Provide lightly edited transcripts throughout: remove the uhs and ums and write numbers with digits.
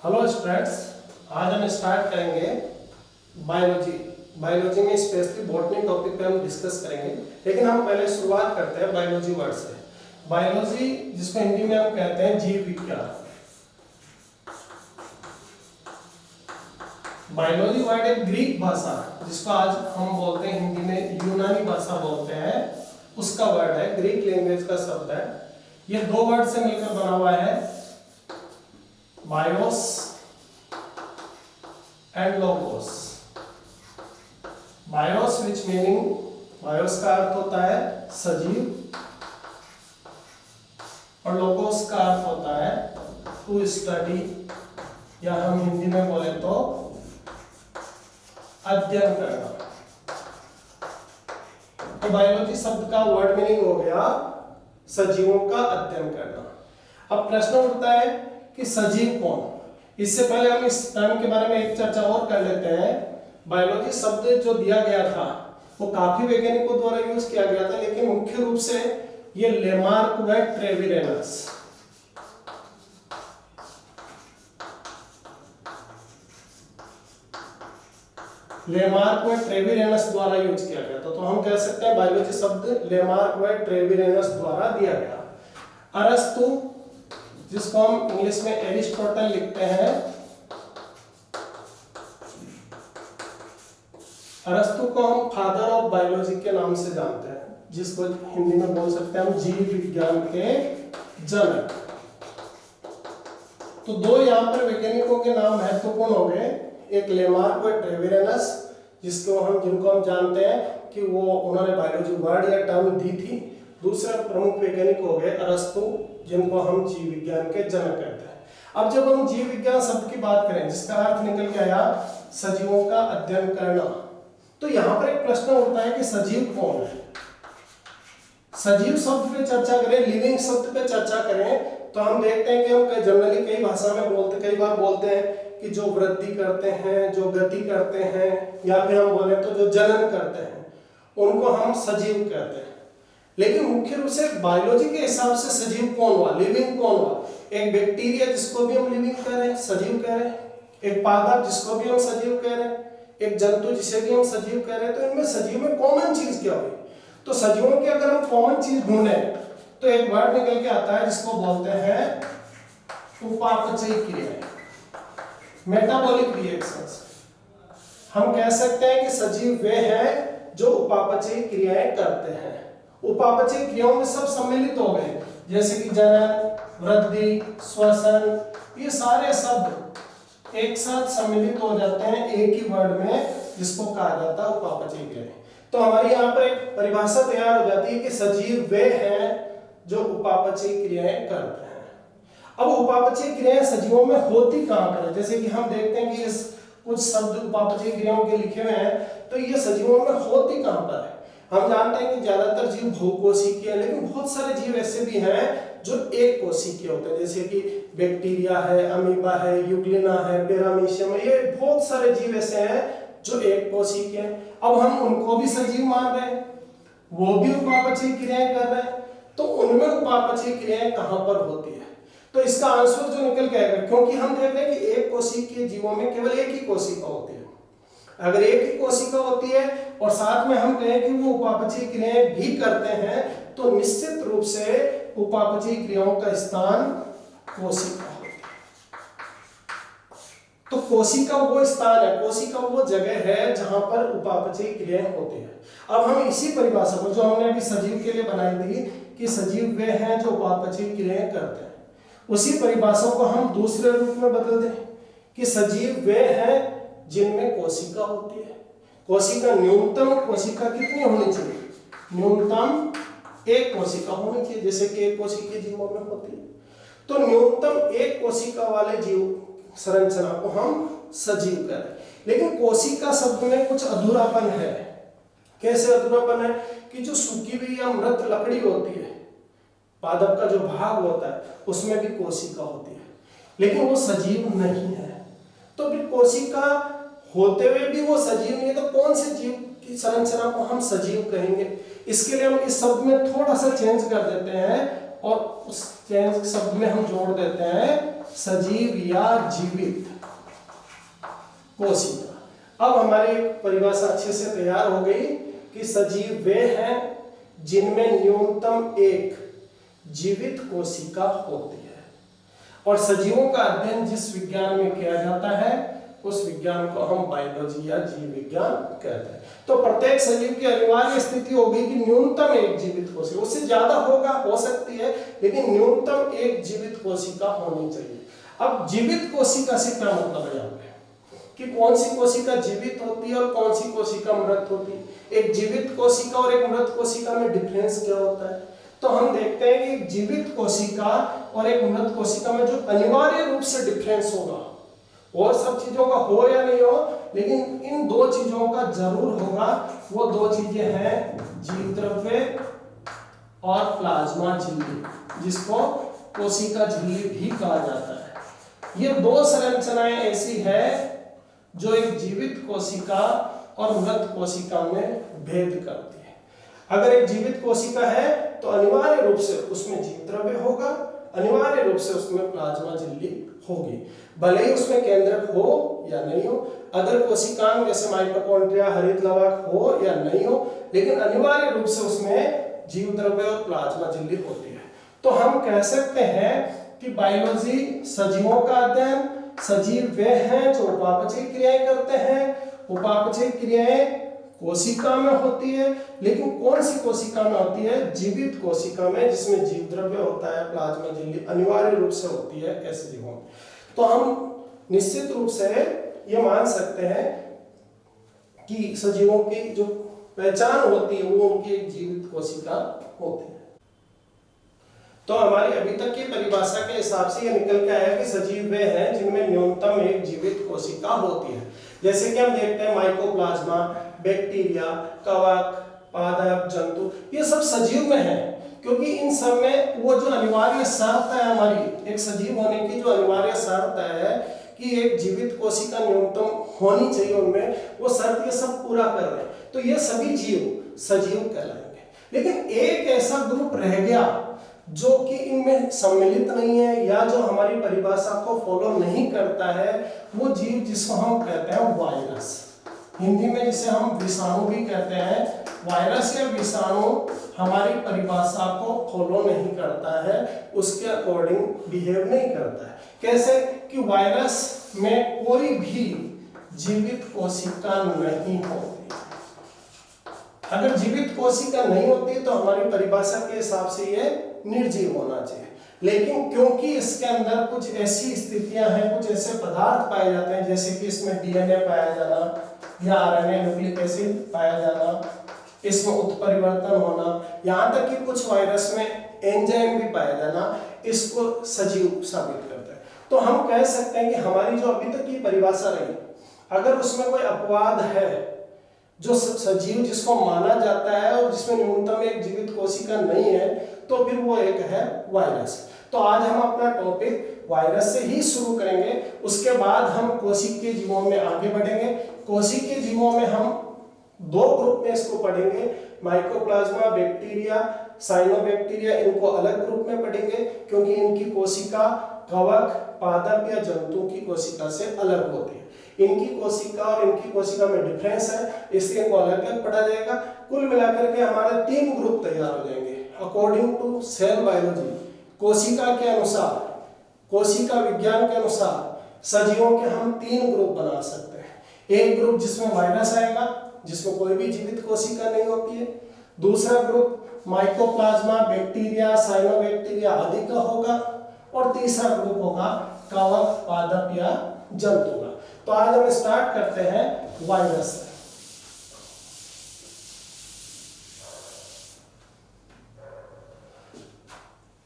Hello students, आज हम start करेंगे बायोलॉजी। बायोलॉजी में स्पेशली बॉटनी टॉपिक पे हम डिस्कस करेंगे, लेकिन हम पहले शुरुआत करते हैं बायोलॉजी वर्ड से। बायोलॉजी जिसको हिंदी में हम कहते हैं जीव विज्ञान। बायोलॉजी वर्ड एक ग्रीक भाषा जिसको आज हम बोलते हैं हिंदी में यूनानी भाषा बोलते हैं, उसका वर्ड है, ग्रीक लैंग्वेज का शब्द है। ये दो वर्ड से मिलकर बना हुआ है, BIOS and logos. BIOS which meaning, BIOS का अर्थ होता है सजीव और लोगोस का अर्थ होता है टू स्टडी, या हम हिंदी में बोले तो अध्ययन करना। तो बायोलॉजी शब्द का वर्ड मीनिंग हो गया सजीवों का अध्ययन करना। अब प्रश्न उठता है कि सजीव कौन। इससे पहले हम इस टर्म के बारे में एक चर्चा और कर लेते हैं। बायोलॉजी शब्द जो दिया गया था वो काफी वैज्ञानिकों द्वारा यूज किया गया था, लेकिन मुख्य रूप से ये लेमार्क व ट्रेविरेनस द्वारा यूज किया गया था। तो हम कह सकते हैं बायोलॉजी शब्द लेमार्क व ट्रेविरेनस द्वारा दिया गया। अरस्तु, जिसको हम इंग्लिश में एरिस्टोटल लिखते हैं, अरस्तु को हम फादर ऑफ बायोलॉजी के नाम से जानते हैं, जिसको हिंदी में बोल सकते हैं हम जीव विज्ञान के जनक। तो दो यहाँ पर वैज्ञानिकों के नाम महत्वपूर्ण हो गए, एक लेमार्क व ट्रेविरेनस जिनको हम जानते हैं कि वो उन्होंने बायोलॉजी वर्ड या टर्म दी थी। दूसरा प्रमुख वैज्ञानिक हो गए अरस्तु, जिनको हम जीव विज्ञान के जनक कहते हैं। अब जब हम जीव विज्ञान शब्द की बात करें जिसका अर्थ निकल के आया सजीवों का अध्ययन करना, तो यहाँ पर एक प्रश्न उठता है कि सजीव कौन है। सजीव शब्द पे चर्चा करें, लिविंग शब्द पे चर्चा करें, तो हम देखते हैं कि हम जनरली कई भाषा में कई बार बोलते हैं कि जो वृद्धि करते हैं, जो गति करते हैं, या फिर हम बोले तो जो जनन करते हैं, उनको हम सजीव कहते हैं। लेकिन मुख्य रूप से बायोलॉजी के हिसाब से सजीव कौन हुआ, लिविंग कौन हुआ। एक बैक्टीरिया जिसको भी हम लिविंग कह रहे हैं, सजीव कह रहे हैं, एक पादप जिसको भी हम सजीव कह रहे हैं, एक जंतु जिसे भी हम सजीव कह रहे हैं। तो इनमें सजीव में कॉमन चीज क्या हुई। तो सजीवों की अगर हम कॉमन चीज ढूंढे तो एक वर्ड निकल के आता है जिसको बोलते हैं उपापचयी क्रियाएं, मेटाबॉलिक रिएक्शंस। हम कह सकते हैं कि सजीव वे हैं जो उपापचयी क्रियाएं करते हैं। उपापचयी क्रियाओं में सब सम्मिलित हो गए, जैसे कि जनन, वृद्धि, श्वसन, ये सारे शब्द एक साथ सम्मिलित हो जाते हैं एक ही वर्ड में, जिसको कहा जाता है उपापचयी क्रियाएं। तो हमारी यहाँ पर एक परिभाषा तैयार हो जाती है कि सजीव वे हैं जो उपापचयी क्रियाएं करते हैं। अब उपापचयी क्रियाएं सजीवों में होती कहां पर है, जैसे कि हम देखते हैं कि इस कुछ शब्द उपापचयी क्रियाओं के लिखे हुए हैं, तो ये सजीवों में होती कहां पर है। हम जानते हैं कि ज्यादातर जीव बहुकोशिकीय हैं, लेकिन बहुत सारे जीव ऐसे भी हैं जो एक कोशिकीय होते हैं, जैसे कि बैक्टीरिया है, अमीबा है, यूग्लिना है, पैरामीशियम है। ये बहुत सारे जीव ऐसे हैं जो एक कोशिकीय हैं। अब हम उनको भी सजीव मान रहे हैं, वो भी उपापचयी क्रियाएं कर रहे हैं, तो उनमें उपापचयी क्रियाएं कहां पर होती है। तो इसका आंसर जो निकल के आएगा, क्योंकि हम देख रहे हैं कि एक कोशिकीय जीवों में केवल एक ही कोशिका होती है। अगर एक ही कोशिका होती है और साथ में हम कहें कि वो उपापचयी क्रियाएं भी करते हैं, तो निश्चित रूप से उपापचयी क्रियाओं का स्थान कोशिका होती है। तो कोशिका वो स्थान है, कोशिका वो जगह है जहां पर उपापचयी क्रियाएं होती है। अब हम इसी परिभाषा को जो हमने अभी सजीव के लिए बनाई थी कि सजीव वे हैं जो उपापचयी क्रियाएं करते हैं, उसी परिभाषा को हम दूसरे रूप में बदल दें कि सजीव वे हैं जिनमें कोशिका होती है। कोशिका, न्यूनतम कोशिका कितनी होनी चाहिए, न्यूनतम एक कोशिका होनी चाहिए, जैसे कि एक कोशिकीय जीवों में होती है। तो न्यूनतम एक कोशिका वाले जीव संरचना को हम सजीव कह रहे हैं। लेकिन कोशिका शब्द में कुछ अधूरापन है। कैसे अधूरापन है कि जो सूखी हुई या मृत लकड़ी होती है, पादप का जो भाग होता है, उसमें भी कोशिका होती है, लेकिन वो सजीव नहीं है। तो फिर कोशिका होते हुए भी वो सजीव नहीं है, तो कौन से जीव की संरचना को हम सजीव कहेंगे। इसके लिए हम इस शब्द में थोड़ा सा चेंज कर देते हैं और उस चेंज शब्द में हम जोड़ देते हैं सजीव या जीवित कोशिका। अब हमारी परिभाषा अच्छे से तैयार हो गई कि सजीव वे हैं जिनमें न्यूनतम एक जीवित कोशिका होती है, और सजीवों का अध्ययन जिस विज्ञान में किया जाता है उस विज्ञान को हम बायोलॉजी या जीव विज्ञान कहते हैं। तो प्रत्येक सजीव की अनिवार्य स्थिति होगी कि न्यूनतम एक जीवित कोशिका, उससे ज्यादा हो सकती है, लेकिन न्यूनतम एक जीवित कोशिका होनी चाहिए। अब जीवित कोशिका से क्या मतलब है यहाँ पे कि कौन सी कोशिका जीवित होती है और कौन सी कोशिका मृत होती है। एक जीवित कोशिका और एक मृत कोशिका में डिफरेंस क्या होता है? तो हम देखते हैं कि एक जीवित कोशिका और एक मृत कोशिका में जो अनिवार्य रूप से डिफरेंस होगा, और सब चीजों का हो या नहीं हो, लेकिन इन दो चीजों का जरूर होगा। वो दो चीजें हैं जीव द्रव्य और प्लाज्मा झिल्ली, जिसको कोशिका झिल्ली भी कहा जाता है। ये दो संरचनाएं ऐसी है जो एक जीवित कोशिका और मृत कोशिका में भेद करती है। अगर एक जीवित कोशिका है तो अनिवार्य रूप से उसमें जीव द्रव्य होगा, अनिवार्य रूप से उसमें प्लाज्मा झिल्ली होगी, भले ही उसमें केंद्रक हो या नहीं हो। अगर कोशिकांग जैसे माइटोकॉन्ड्रिया, हरित लवक हो या नहीं हो, लेकिन अनिवार्य रूप से उसमें जीव द्रव्य और प्लाज्मा झिल्ली होती है। तो हम कह सकते हैं कि बायोलॉजी सजीवों का अध्ययन, सजीव वे हैं जो उपापचयी क्रियाएं करते हैं। उपापचयी क्रियाएं कोशिका में होती है, लेकिन कौन सी कोशिका में होती है? जीवित कोशिका में, जिसमें जीव द्रव्य होता है, प्लाज्मा झिल्ली अनिवार्य रूप से होती है ऐसे जीवों में। तो हम निश्चित रूप से ये मान सकते हैं कि सजीवों की जो पहचान होती है वो उनकी एक जीवित कोशिका होती है। तो हमारी अभी तक की परिभाषा के हिसाब से ये निकल के आया कि सजीव वे हैं जिनमें न्यूनतम एक जीवित कोशिका होती है। जैसे कि हम देखते हैं माइकोप्लाज्मा, बैक्टीरिया, कवक, पादप, जंतु, ये सब सजीव में है, क्योंकि इन सब में वो जो अनिवार्य शर्त है हमारी एक सजीव होने की, जो अनिवार्य शर्त है कि एक जीवित कोशिका न्यूनतम होनी चाहिए उनमें, वो शर्त ये सब पूरा कर रहे हैं। तो ये सभी जीव सजीव कहलाएंगे। लेकिन एक ऐसा ग्रुप रह गया जो कि इनमें सम्मिलित नहीं है या जो हमारी परिभाषा को फॉलो नहीं करता है, वो जीव जिसको हम कहते हैं वायरस। हिंदी में जिसे हम विषाणु भी कहते हैं। वायरस या विषाणु हमारी परिभाषा को फॉलो नहीं करता है, उसके अकॉर्डिंग बिहेव नहीं करता है। कैसे? कि वायरस में कोई भी जीवित कोशिका नहीं होती। अगर जीवित कोशिका नहीं होती तो हमारी परिभाषा के हिसाब से ये निर्जीव होना चाहिए। लेकिन क्योंकि इसके अंदर कुछ ऐसी स्थितियां हैं, कुछ ऐसे पदार्थ पाए जाते हैं, जैसे कि इसमें डीएनए पाया जाना या आरएनए न्यूक्लिक एसिड पाया जाना, इसमें उत्परिवर्तन होना, यहाँ तक कि कुछ वायरस में एंजाइम भी पाया जाना, इसको सजीव साबित करता है। तो हम कह सकते हैं कि हमारी जो अभी तक की परिभाषा रही, अगर उसमें कोई अपवाद है जो सजीव जिसको माना जाता है और जिसमें न्यूनतम एक जीवित कोशिका नहीं है, तो फिर वो एक है वायरस। तो आज हम अपना टॉपिक वायरस से ही शुरू करेंगे, उसके बाद हम कोशिकीय जीवों में आगे बढ़ेंगे। कोशिकीय जीवों में हम दो ग्रुप में इसको पढ़ेंगे, माइकोप्लाज्मा, बैक्टीरिया, साइनोबैक्टीरिया, इनको अलग ग्रुप में पढ़ेंगे क्योंकि इनकी कोशिका कवक, पादप या जंतु की कोशिका से अलग होती है। इनकी कोशिका और इनकी कोशिका में डिफरेंस है, इसलिए इनको अलग अलग पढ़ा जाएगा। कुल मिलाकर के हमारे 3 ग्रुप तैयार हो जाएंगे अकॉर्डिंग टू सेल बायोलॉजी। कोशिका के अनुसार, कोशिका विज्ञान के अनुसार सजीवों के हम 3 ग्रुप बना सकते हैं। एक ग्रुप जिसमें वायरस आएगा, जिसमें कोई भी जीवित कोशिका नहीं होती है। दूसरा ग्रुप माइकोप्लाज्मा, बैक्टीरिया, साइनोबैक्टीरिया आदि का होगा, और तीसरा ग्रुप होगा कवक, पादप या जंतु का। तो आज हम स्टार्ट करते हैं वायरस से।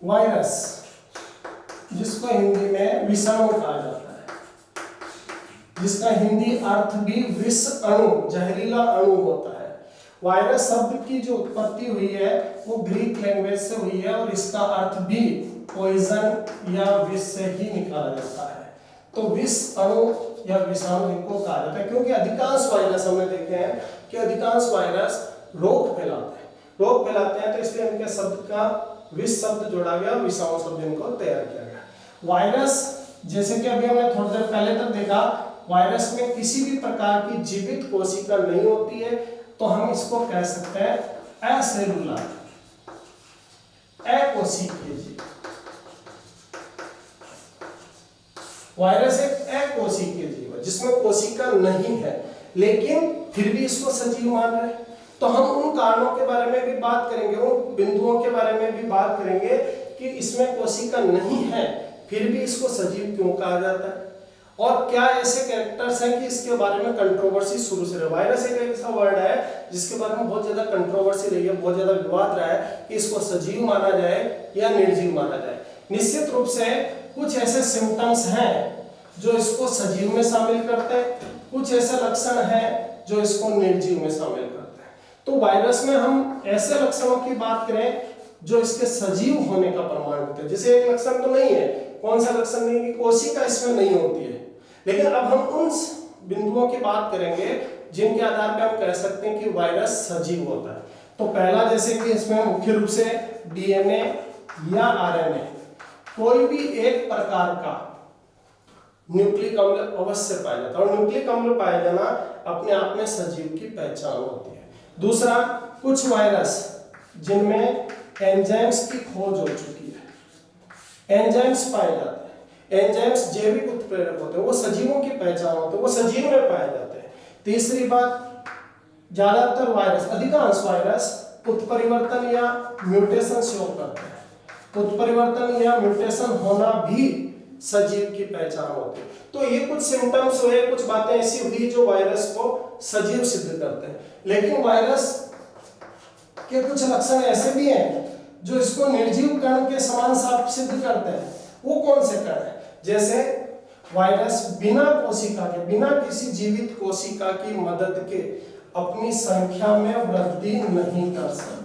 वायरस, जिसको हिंदी में विषाणु कहा जाता है, जिसका हिंदी अर्थ भी विष अणु, जहरीला अणु होता है। वायरस शब्द की जो उत्पत्ति हुई है वो ग्रीक लैंग्वेज से हुई है, और इसका अर्थ भी पॉइजन या विष से ही निकाला जाता है। तो विष अणु या विषाणु इनको कहा जाता है, क्योंकि अधिकांश वायरस हमने देखे हैं कि अधिकांश वायरस रोग फैलाते हैं। रोग फैलाते हैं तो इसलिए इनके शब्द का विष शब्द जोड़ा गया, विषाणु शब्द इनको तैयार किया गया। वायरस, जैसे कि अभी हमने थोड़ी देर पहले तक देखा, वायरस में किसी भी प्रकार की जीवित कोशिका नहीं होती है, तो हम इसको कह सकते हैं असेलुलर, अकोशिकीय जीव। वायरस एक अकोशिकीय जीव है जिसमें कोशिका नहीं है, लेकिन फिर भी इसको सजीव मान रहे हैं। तो हम उन कारणों के बारे में भी बात करेंगे, उन बिंदुओं के बारे में भी बात करेंगे कि इसमें कोशिका नहीं है फिर भी इसको सजीव क्यों कहा जाता है, और क्या ऐसे कैरेक्टर्स हैं कि इसके बारे में कंट्रोवर्सी शुरू से रही। वायरस एक ऐसा वर्ड है जिसके बारे में बहुत ज्यादा कंट्रोवर्सी रही है, बहुत ज्यादा विवाद रहा है कि इसको सजीव माना जाए या निर्जीव माना जाए। निश्चित रूप से कुछ ऐसे सिम्टम्स हैं जो इसको सजीव में शामिल करते हैं, कुछ ऐसे लक्षण हैं जो इसको निर्जीव में शामिल करते हैं। तो वायरस में हम ऐसे लक्षणों की बात करें जो इसके सजीव होने का प्रमाण देते हैं। जैसे एक लक्षण तो नहीं है, कौन सा लक्षण नहीं है कि कोशिका इसमें नहीं होती है, लेकिन अब हम उन बिंदुओं की बात करेंगे जिनके आधार पर हम कह सकते हैं कि वायरस सजीव होता है। तो पहला, जैसे कि इसमें मुख्य रूप से डीएनए या आरएनए, कोई भी एक प्रकार का न्यूक्लिक अम्ल अवश्य पाया जाता है, और न्यूक्लिक अम्ल पाया जाना अपने आप में सजीव की पहचान होती है। दूसरा, कुछ वायरस जिनमें एंजाइम्स की खोज हो चुकी है, एंजाइम्स पाए जाते हैं, एंजाइम्स जैविक उत्प्रेरक होते हैं, वो सजीवों की पहचान होते हैं, वो सजीव में पाए जाते हैं। तीसरी बात, ज्यादातर वायरस, अधिकांश वायरस उत्परिवर्तन या म्यूटेशन शो करते हैं, उत्परिवर्तन या म्यूटेशन होना भी सजीव की पहचान होती है। तो ये कुछ सिम्टम्स हुए, कुछ बातें ऐसी हुई जो वायरस को सजीव सिद्ध करते हैं। लेकिन वायरस के कुछ लक्षण ऐसे भी हैं जो इसको निर्जीव कण के समान साफ सिद्ध करते हैं। वो कौन से कण है? जैसे वायरस बिना कोशिका के, बिना किसी जीवित कोशिका की मदद के अपनी संख्या में वृद्धि नहीं कर सकता।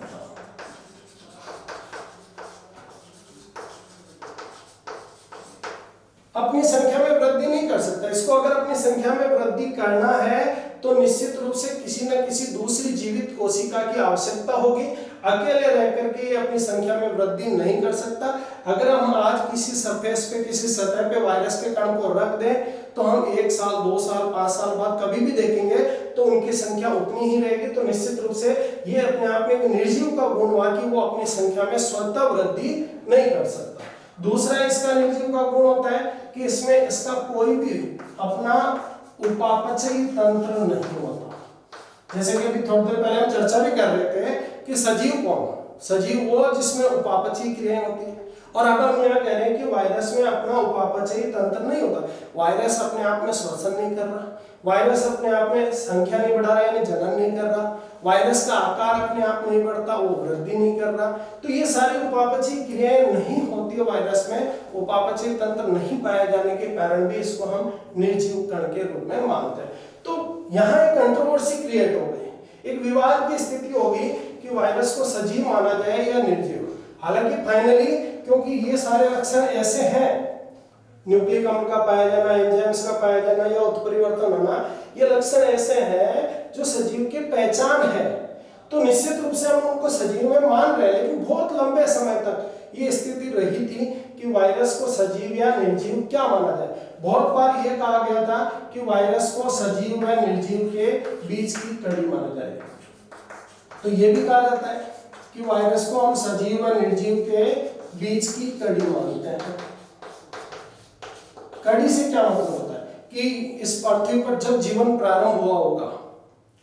अपनी संख्या में वृद्धि नहीं कर सकता। इसको अगर अपनी संख्या में वृद्धि करना है तो निश्चित रूप से किसी न किसी दूसरी जीवित कोशिका की आवश्यकता होगी। अकेले रहकर के ये अपनी संख्या में वृद्धि नहीं कर सकता। अगर हम आज किसी सरफेस पे, किसी सतह पे वायरस के कण को रख दें तो हम 1 साल, 2 साल, 5 साल बाद कभी भी देखेंगे तो उनकी संख्या उतनी ही रहेगी। तो निश्चित रूप से ये अपने आप में एक निर्जीव का गुण हुआ कि वो अपनी संख्या में स्वतः वृद्धि नहीं कर सकता। दूसरा इसका निर्जीव का गुण होता है कि इसमें इसका कोई भी अपना उपापचयी तंत्र नहीं होता। जैसे कि अभी थोड़ी देर पहले हम चर्चा भी कर रहे थे कि सजीव कौन? सजीव वो जिसमें उपापचयी क्रियाएं होती है। और अब हम यहाँ कह रहे हैं कि वायरस में अपना उपापचयी तंत्र नहीं होता। वायरस अपने आप में श्वसन नहीं कर रहा, वायरस अपने आप में संख्या नहीं बढ़ा रहा, यानी जनन नहीं कर रहा, वायरस का आकार अपने आप नहीं बढ़ता, वो वृद्धि नहीं कर रहा। तो ये सारी उपापचयी क्रियाएं नहीं होती है वायरस में। उपापचयी तंत्र नहीं पाए जाने के कारण भी इसको हम निर्जीव कण के रूप में मानते हैं। तो यहाँ एक कंट्रोवर्सी क्रिएट हो गई, एक विवाद की स्थिति होगी कि वायरस को सजीव माना जाए या निर्जीव। हालांकि फाइनली क्योंकि ये सारे लक्षण ऐसे हैं, न्यूक्लिक अम्ल का पाया जाना, एंजाइम्स का पाया जाना या उत्परिवर्तन होना, ये लक्षण ऐसे हैं जो सजीव की पहचान है, तो निश्चित रूप से हम उनको सजीव में मान रहे हैं। लेकिन बहुत लंबे समय तक ये स्थिति रही थी कि वायरस को सजीव या निर्जीव क्या माना जाए। बहुत बार ये कहा गया था कि वायरस को सजीव व निर्जीव के बीच की कड़ी माना जाएगा। तो ये भी कहा जाता है कि वायरस को हम सजीव व निर्जीव के बीच की कड़ी मानते हैं। कड़ी से क्या मतलब होता है कि इस पृथ्वी पर जब जीवन प्रारंभ हुआ होगा,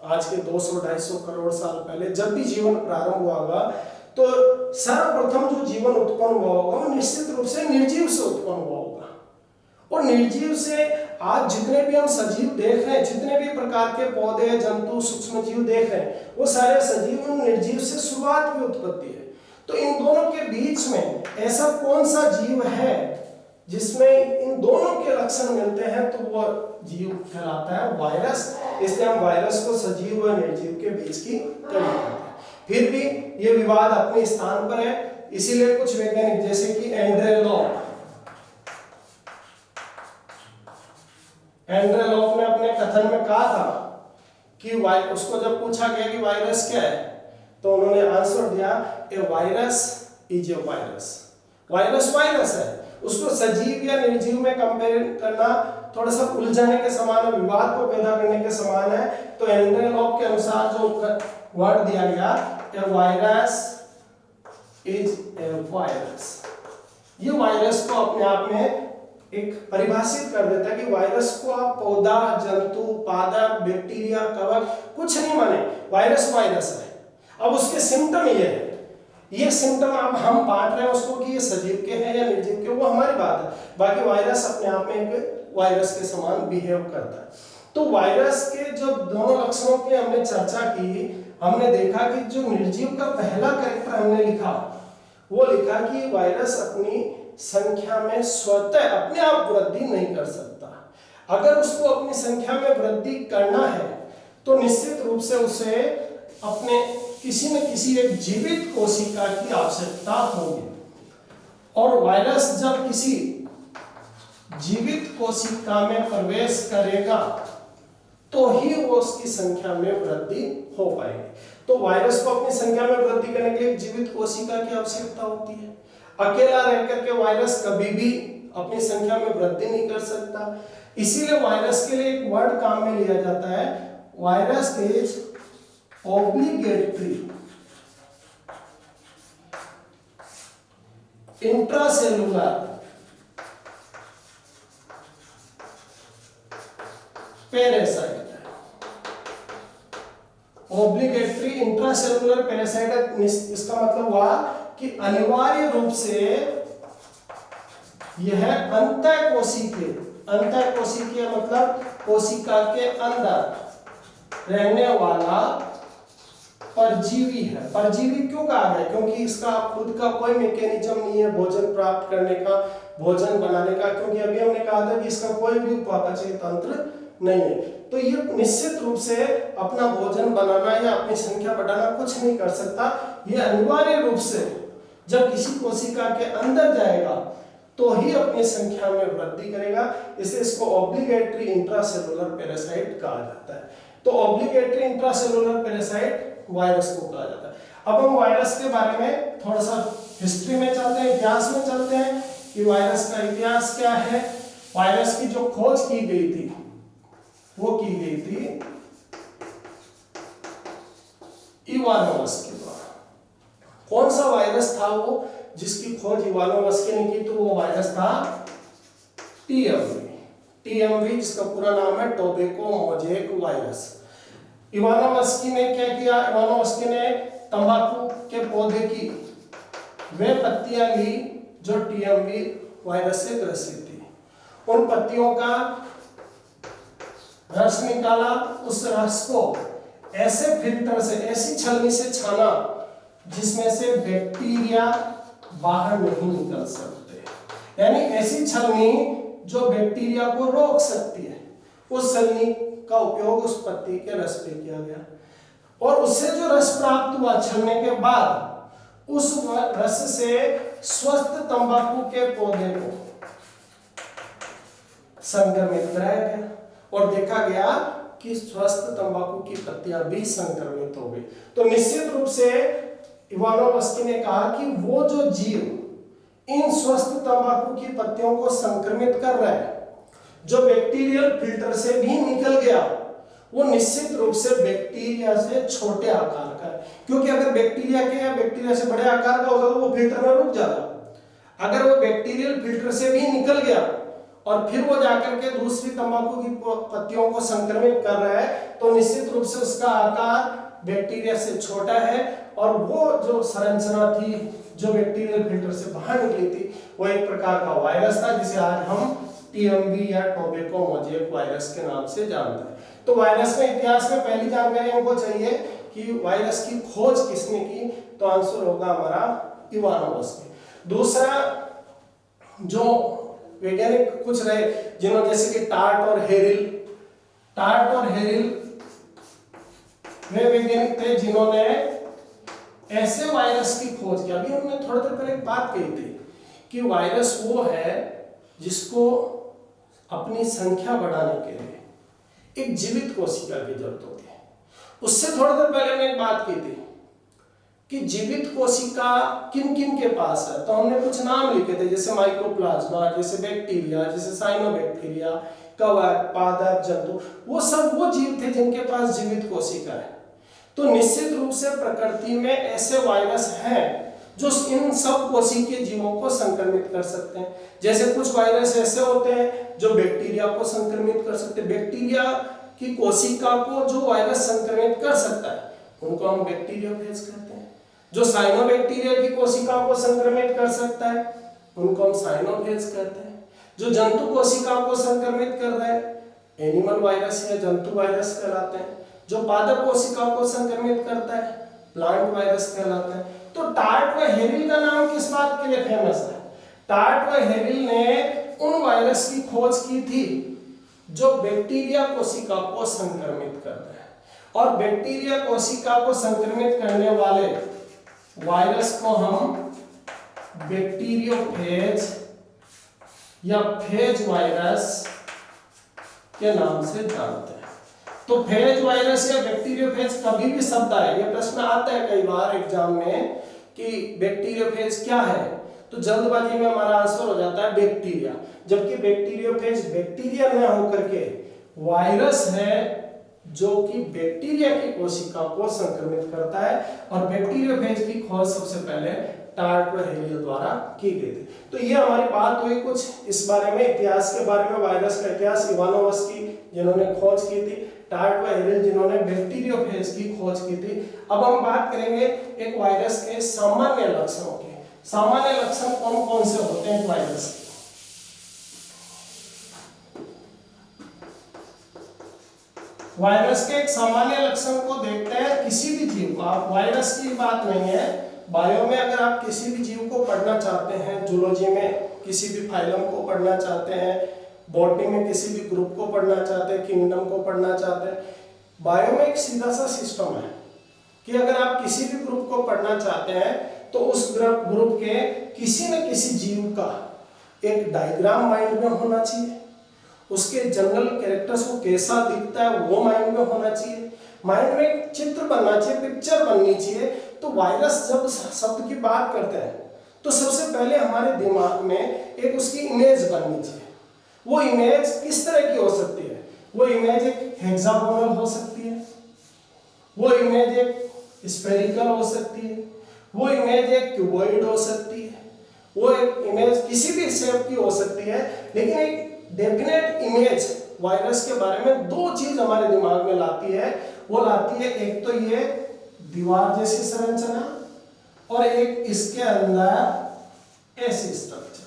आज के 200-250 करोड़ साल पहले जब भी जीवन प्रारंभ हुआ होगा, तो सर्वप्रथम जो जीवन उत्पन्न हुआ होगा वो निश्चित रूप से निर्जीव से उत्पन्न हुआ होगा। और निर्जीव से आज जितने भी हम सजीव देख रहे हैं, जितने भी प्रकार के पौधे, जंतु, सूक्ष्म जीव देख रहे हैं, वो सारे सजीव और निर्जीव से शुरुआत की उत्पत्ति है। तो इन दोनों के बीच में ऐसा कौन सा जीव है जिसमें इन दोनों के लक्षण मिलते हैं, तो वो जीव कहलाता है वायरस। इसलिए हम वायरस को सजीव व निर्जीव के बीच की कड़ी कहते हैं। फिर भी ये विवाद अपने स्थान पर है, इसीलिए कुछ वैज्ञानिक जैसे कि एंड्रे लॉफ ने अपने कथन में कहा था कि उसको जब पूछा गया कि वायरस क्या है, तो उन्होंने आंसर दिया, a virus is a virus. Virus virus है, उसको सजीव या निर्जीव में कंपेयर करना थोड़ा सा उलझने के समान है, विवाद को पैदा करने के समान है। तो एंड्रे लॉब के अनुसार जो वर्ड दिया गया, ए वायरस इज ए वायरस, ये वायरस को अपने आप में एक परिभाषित कर देता है कि वायरस को आप पौधा, जंतु, पादप, बैक्टीरिया, कवक कुछ नहीं माने, वायरस वायरस है। अब उसके सिम्टम ये है, ये सिम्टम अब हम बांट रहे हैं उसको कि ये सजीव के हैं या निर्जीव के, वो हमारी बात है। बाकी वायरस अपने आप में एक वायरस के समान बिहेव करता है। तो वायरस के जो दोनों लक्षणों की हमने चर्चा की, हमने देखा कि जो निर्जीव का पहला कैरेक्टर हमने लिखा, वो लिखा कि वायरस अपनी संख्या में स्वतः अपने आप वृद्धि नहीं कर सकता। अगर उसको अपनी संख्या में वृद्धि करना है तो निश्चित रूप से उसे अपने किसी न किसी एक जीवित कोशिका की आवश्यकता होगी, और वायरस जब किसी जीवित कोशिका में प्रवेश करेगा तो ही वो उसकी संख्या में वृद्धि हो पाएगी। तो वायरस को अपनी संख्या में वृद्धि करने के लिए जीवित कोशिका की आवश्यकता होती है। अकेला रहकर के वायरस कभी भी अपनी संख्या में वृद्धि नहीं कर सकता। इसीलिए वायरस के लिए एक वर्ड काम में लिया जाता है, virus is obligatory intracellular parasite. Obligatory intracellular parasite, इसका मतलब हुआ कि अनिवार्य रूप से यह अंतःकोशिकीय, अंतःकोशिकीय मतलब कोशिका के अंदर रहने वाला परजीवी है। परजीवी क्यों कहा गया? क्योंकि इसका खुद का कोई मैकेनिज्म नहीं है भोजन प्राप्त करने का, भोजन बनाने का, क्योंकि अभी हमने कहा था कि इसका कोई भी उपापचय तंत्र नहीं है। तो ये निश्चित रूप से अपना भोजन बनाना या अपनी संख्या बढ़ाना कुछ नहीं कर सकता। ये अनिवार्य रूप से जब किसी कोशिका के अंदर जाएगा तो ही अपनी संख्या में वृद्धि करेगा। इसलिए इसको ऑब्लिगेटरी इंट्रासेलुलर पैरासाइट कहा जाता है। तो ऑब्लिगेटरी इंट्रासेलुलर पैरासाइट वायरस को कहा जाता है। अब हम वायरस के बारे में थोड़ा सा हिस्ट्री में चलते हैं, इतिहास में चलते हैं कि वायरस का इतिहास क्या है। वायरस की जो खोज की गई थी वो की गई थी इवानोवस्की द्वारा। कौन सा वायरस था वो जिसकी खोज इवानोवस्की ने की? तो वो वायरस था टीएमवी। टीएमवी जिसका पूरा नाम है टोबैको मोज़ेक वायरस। इवानोवस्की ने क्या किया? इवानोवस्की ने तंबाकू के पौधे की वे पत्तियां ली जो टीएमवी वायरस से ग्रसित थी। उन पत्तियों का रस निकाला, उस रस को ऐसे फिल्टर से, ऐसी छलनी से छाना जिसमें से बैक्टीरिया बाहर नहीं निकल सकते, यानी ऐसी छलनी जो बैक्टीरिया को रोक सकती है। उस छलनी का उपयोग उस पत्ती के रस पे किया गया, और उससे जो रस प्राप्त हुआ छलने के बाद, उस रस से स्वस्थ तंबाकू के पौधे को संक्रमित कराया गया और देखा गया कि स्वस्थ तंबाकू की पत्तियां भी संक्रमित हो गई। तो निश्चित रूप से इवानोवस्की ने कहा कि वो जो जीव इन स्वस्थ तंबाकू की पत्तियों को संक्रमित कर रहा है, जो बैक्टीरियल फिल्टर से भी निकल गया, वो निश्चित रूप से बैक्टीरिया से छोटे आकार का है। क्योंकि अगर बैक्टीरिया के या बैक्टीरिया से बड़े आकार का होता तो वो फिल्टर में रुक जाता। अगर वो बैक्टीरियल फिल्टर से भी निकल गया और फिर वो जाकर के दूसरी तंबाकू की पत्तियों को संक्रमित कर रहा है, तो निश्चित रूप से उसका आकार बैक्टीरिया से छोटा है, और वो जो संरचना थी जो बैक्टीरियल फिल्टर से बाहर निकली थी, वो एक प्रकार का वायरस था जिसे आज हम टीएमवी या टोबैको मोज़ेक वायरस के नाम से जानते हैं। तो वायरस में इतिहास में पहली जानकारी हमको चाहिए कि वायरस की खोज किसने की, तो आंसर होगा हमारा इवानोवस्की। दूसरा, जो वैज्ञानिक कुछ रहे जिन्होंने, जैसे कि टार्ट और हेरिल वे वैज्ञानिक थे जिन्होंने ऐसे वायरस की खोज की। अभी हमने थोड़ी देर पहले एक बात कही थी कि वायरस वो है जिसको अपनी संख्या बढ़ाने के लिए एक जीवित कोशिका की जरूरत होती है। उससे थोड़ी देर पहले हमने एक बात की थी कि जीवित कोशिका किन किन के पास है, तो हमने कुछ नाम लिखे थे, जैसे माइक्रोप्लाज्मा, जैसे बैक्टीरिया, जैसे साइनोबैक्टीरिया, कवक, पादप, जंतु, वो सब वो जीव थे जिनके पास जीवित कोशिका है। तो निश्चित रूप से प्रकृति में ऐसे वायरस हैं जो इन सब कोशिकीय जीवों को संक्रमित कर सकते हैं। जैसे कुछ वायरस ऐसे होते हैं जो बैक्टीरिया को संक्रमित कर सकते हैं। बैक्टीरिया की कोशिका को जो वायरस संक्रमित कर सकता है उनको हम बैक्टीरियोफेज कहते हैं। जो साइनोबैक्टीरिया की कोशिका को संक्रमित कर सकता है उनको हम साइनोफेज कहते हैं। जो जंतु कोशिका को संक्रमित कर रहा है एनिमल वायरस या जंतु वायरस कहलाते हैं। जो पादप कोशिका को संक्रमित करता है प्लांट वायरस कहलाता है। तो टार्ट व हेरिल का नाम किस बात के लिए फेमस है? टार्ट व हेरिल ने उन वायरस की खोज की थी जो बैक्टीरिया कोशिका को संक्रमित करता है, और बैक्टीरिया कोशिका को संक्रमित करने वाले वायरस को हम बैक्टीरियोफेज या फेज वायरस के नाम से जानते हैं। तो फेज वायरस या बैक्टीरियोफेज कभी भी शब्द आए, ये प्रश्न आता है कई बार एग्जाम में कि बैक्टीरियोफेज क्या है, तो जल्दबाजी में हमारा आंसर हो जाता है बैक्टीरिया, जबकि बैक्टीरियोफेज बैक्टीरिया न होकर के वायरस है जो कि बैक्टीरिया की कोशिका को संक्रमित करता है। और बैक्टीरियोफेज की खोज सबसे पहले टार्ट व हेरिल द्वारा की गई थी। तो ये हमारी बात हुई कुछ इस बारे में, इतिहास के बारे में, वायरस का इतिहास, इवानोव्स्की जिन्होंने खोज की थी, टार्ट व हेरिल जिन्होंने बैक्टीरियोफेज की खोज की थी। अब हम बात करेंगे एक वायरस के सामान्य लक्षणों के। सामान्य लक्षण कौन कौन से होते हैं वायरस के? वायरस के एक सामान्य लक्षण को देखते हैं। किसी भी जीव को, आप वायरस की बात नहीं है, बायो में अगर आप किसी भी जीव को पढ़ना चाहते हैं, जूलॉजी में किसी भी फाइलम को पढ़ना चाहते हैं, बॉटनी में किसी भी ग्रुप को पढ़ना चाहते हैं, किंगडम को पढ़ना चाहते हैं, बायो में एक सीधा सा सिस्टम है कि अगर आप किसी भी ग्रुप को पढ़ना चाहते हैं तो उस ग्रुप के किसी न किसी जीव का एक डायग्राम माइंड में होना चाहिए, उसके जनरल कैरेक्टर्स को कैसा दिखता है वो माइंड में होना चाहिए, माइंड में एक चित्र बनना चाहिए, पिक्चर बननी चाहिए। तो वायरस जब शब्द की बात करते हैं तो सबसे पहले हमारे दिमाग में एक उसकी इमेज बननी चाहिए। वो इमेज किस तरह की हो सकती है? वो इमेज एक हेक्सागोनल हो सकती है, वो इमेज एक स्फेरिकल हो सकती है, वो इमेज एक क्यूबॉइड हो सकती है, वो एक इमेज किसी भी शेप की हो सकती है। लेकिन एक डेफिनेट इमेज वायरस के बारे में दो चीज हमारे दिमाग में लाती है। वो लाती है एक तो ये दीवार जैसी संरचना और एक इसके अंदर ऐसी स्ट्रक्चर।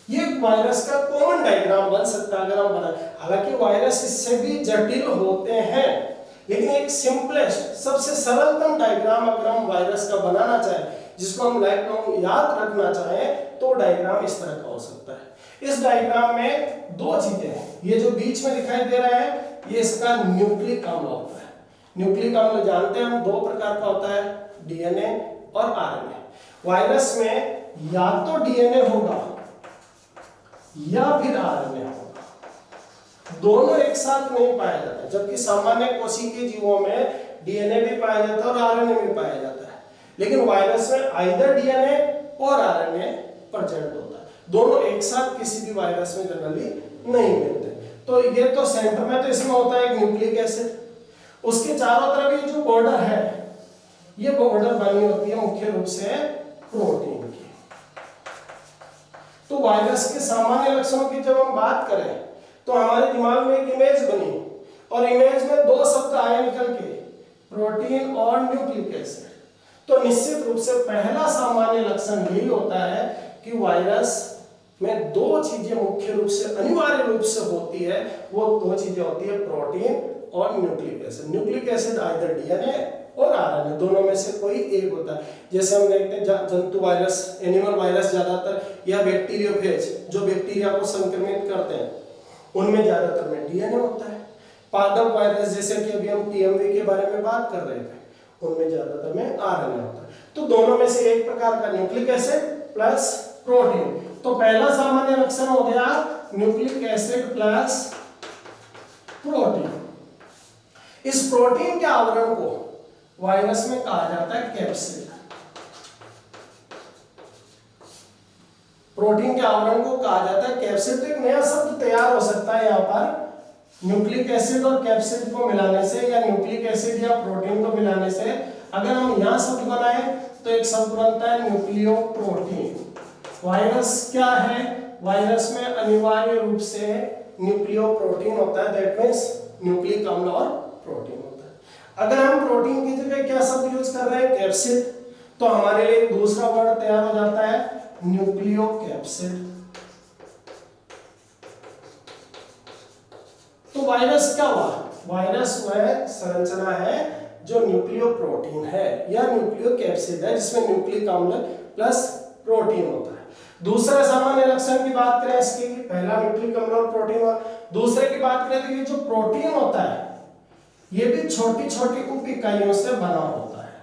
ये वायरस का कॉमन डायग्राम बन सकता है अगर हम बनाए। हालांकि वायरस इससे भी जटिल होते हैं, लेकिन एक सिंपलेस्ट सबसे सरलतम डायग्राम अगर हम वायरस का बनाना चाहें, जिसको हम लाइफ लॉन्ग याद रखना चाहें, तो डायग्राम इस तरह का हो सकता है। इस डायग्राम में दो चीजें हैं। ये जो बीच में दिखाई दे रहा है ये इसका न्यूक्लिक अम्ल होता है। न्यूक्लिक अम्ल जानते हैं हम दो प्रकार का होता है, डीएनए और आरएनए। वायरस में या तो डीएनए होगा या फिर आरएनए होगा, दोनों एक साथ नहीं पाया जाता। जबकि सामान्य कोशिकीय जीवों में डीएनए भी पाया जाता है और आरएनए भी पाया जाता है, लेकिन वायरस में आइदर डीएनए और आरएनए प्रेजेंट होता है। दोनों एक साथ किसी भी वायरस में जनरली नहीं मिलते। तो ये तो सेंटर में तो इसमें होता है एक न्यूक्लिक एसिड, उसके चारों तरफ ये जो बॉर्डर है ये बॉर्डर बनी होती है मुख्य रूप से प्रोटीन की। तो वायरस के सामान्य लक्षणों की जब हम बात करें तो हमारे दिमाग में एक इमेज बनी और इमेज में दो शब्द आए निकल के, प्रोटीन और न्यूक्लिक एसिड। तो निश्चित रूप से पहला सामान्य लक्षण यही होता है कि वायरस में दो चीजें मुख्य रूप से अनिवार्य रूप से होती है। वो दो चीजें होती है प्रोटीन और nucleic acid. Nucleic acid either DNA और आरएनए दोनों में से कोई एक होता है। जैसे हम देखते हैं जंतु वायरस, एनिमल वायरस ज्यादातर, या बैक्टीरियोफेज जो बैक्टीरिया को संक्रमित करते हैं उनमें ज्यादातर में डीएनए होता है। पादप वायरस जैसे कि अभी हम टीएमवी के बारे में बात कर रहे थे उनमें ज्यादातर में आरएनए होता है। तो दोनों में से एक प्रकार का न्यूक्लिक एसिड प्लस प्रोटीन। तो पहला सामान्य लक्षण हो गया न्यूक्लिक एसिड प्लस प्रोटीन। इस प्रोटीन के आवरण को वायरस में कहा जाता है कैप्सिड। प्रोटीन के आवरण को कहा जाता है कैप्सिड। तो एक नया शब्द तैयार हो सकता है यहाँ पर, न्यूक्लिक एसिड और कैप्सिड को मिलाने से, या न्यूक्लिक एसिड या प्रोटीन को मिलाने से अगर हम यहाँ शब्द बनाए तो एक शब्द बनता है न्यूक्लियोप्रोटीन। वायरस क्या है? वायरस में अनिवार्य रूप से न्यूक्लियोप्रोटीन होता है, दैट मीन्स न्यूक्लिक अम्ल और प्रोटीन होता है। अगर हम प्रोटीन की जगह क्या शब्द यूज कर रहे हैं? कैप्सिड, तो हमारे लिए दूसरा वर्ड तैयार हो जाता है न्यूक्लियोकैप्सिड। तो वायरस क्या हुआ? वायरस वह संरचना है जो न्यूक्लियोप्रोटीन है या न्यूक्लियोकैप्सिड है, जिसमें न्यूक्लिक अम्ल प्लस प्रोटीन होता है। दूसरा सामान्य लक्षण की बात करें इसकी, पहला न्यूक्लिक अम्ल और प्रोटीन, और दूसरे की बात करें तो ये जो प्रोटीन होता है ये भी छोटी छोटी उप इकाइयों से बना होता है।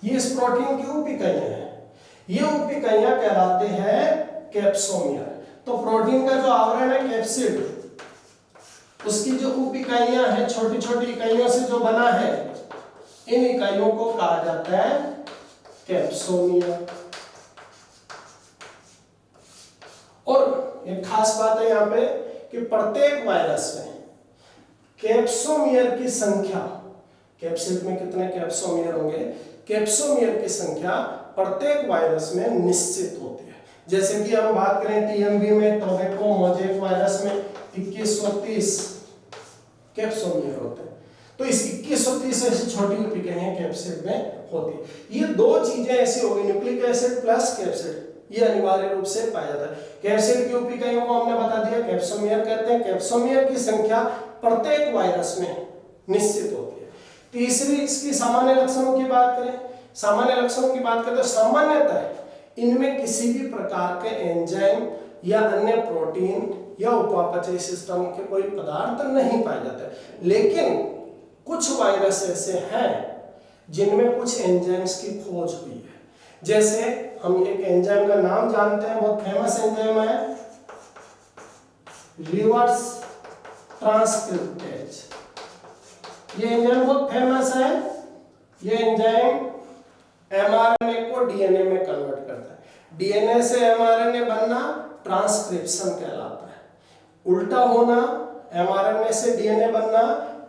ये इस प्रोटीन की उप इकाइयां हैं, ये उप इकाइयां कहलाते हैं कैप्सोमियर। तो प्रोटीन का जो आवरण है कैप्सिड, उसकी जो उप इकाइयां हैं छोटी छोटी इकाइयों से जो बना है, इन इकाइयों को कहा जाता है कैप्सोमियर। और एक खास बात है यहाँ पे कि प्रत्येक वायरस में कैप्सोमियर की संख्या, कैप्सिड में कितने कैप्सोमियर होंगे, कैप्सोमियर की संख्या प्रत्येक वायरस में निश्चित होती है। जैसे कि हम बात करें टीएमवी में, टोबैको मोज़ेक वायरस में 2130 कैप्सोमियर होते हैं। तो इस 2130 ऐसी छोटी इकाइयां कैप्सिड में होती है। ये दो चीजें ऐसी हो गई, न्यूक्लिक एसिड प्लस कैप्सिड, ये अनिवार्य रूप से पाया जाता है। कैप्सिड की उप इकाइयों को हमने बता दिया कैप्सोमियर कहते हैं। कैप्सोमियर की संख्या प्रत्येक वायरस में निश्चित होती है। तीसरी इसकी सामान्य लक्षणों की बात करें, सामान्य लक्षणों की बात करें तो सामान्यतः इनमें किसी भी प्रकार के एंजाइम या अन्य प्रोटीन या उपापचय सिस्टम के कोई पदार्थ नहीं पाए जाते। लेकिन कुछ वायरस ऐसे हैं जिनमें कुछ एंजाइम्स की खोज हुई है। जैसे हम एक एंजाइम का नाम जानते हैं, बहुत फेमस एंजाइम है रिवर्स ट्रांसक्रिप्टेज। ये एंजाइम बहुत फेमस है। ये एंजाइम एमआरएनए को डीएनए में कन्वर्ट करता है। डीएनए से एमआरएनए बनना ट्रांसक्रिप्शन कहलाता है। उल्टा होना, एमआरएनए से डीएनए बनना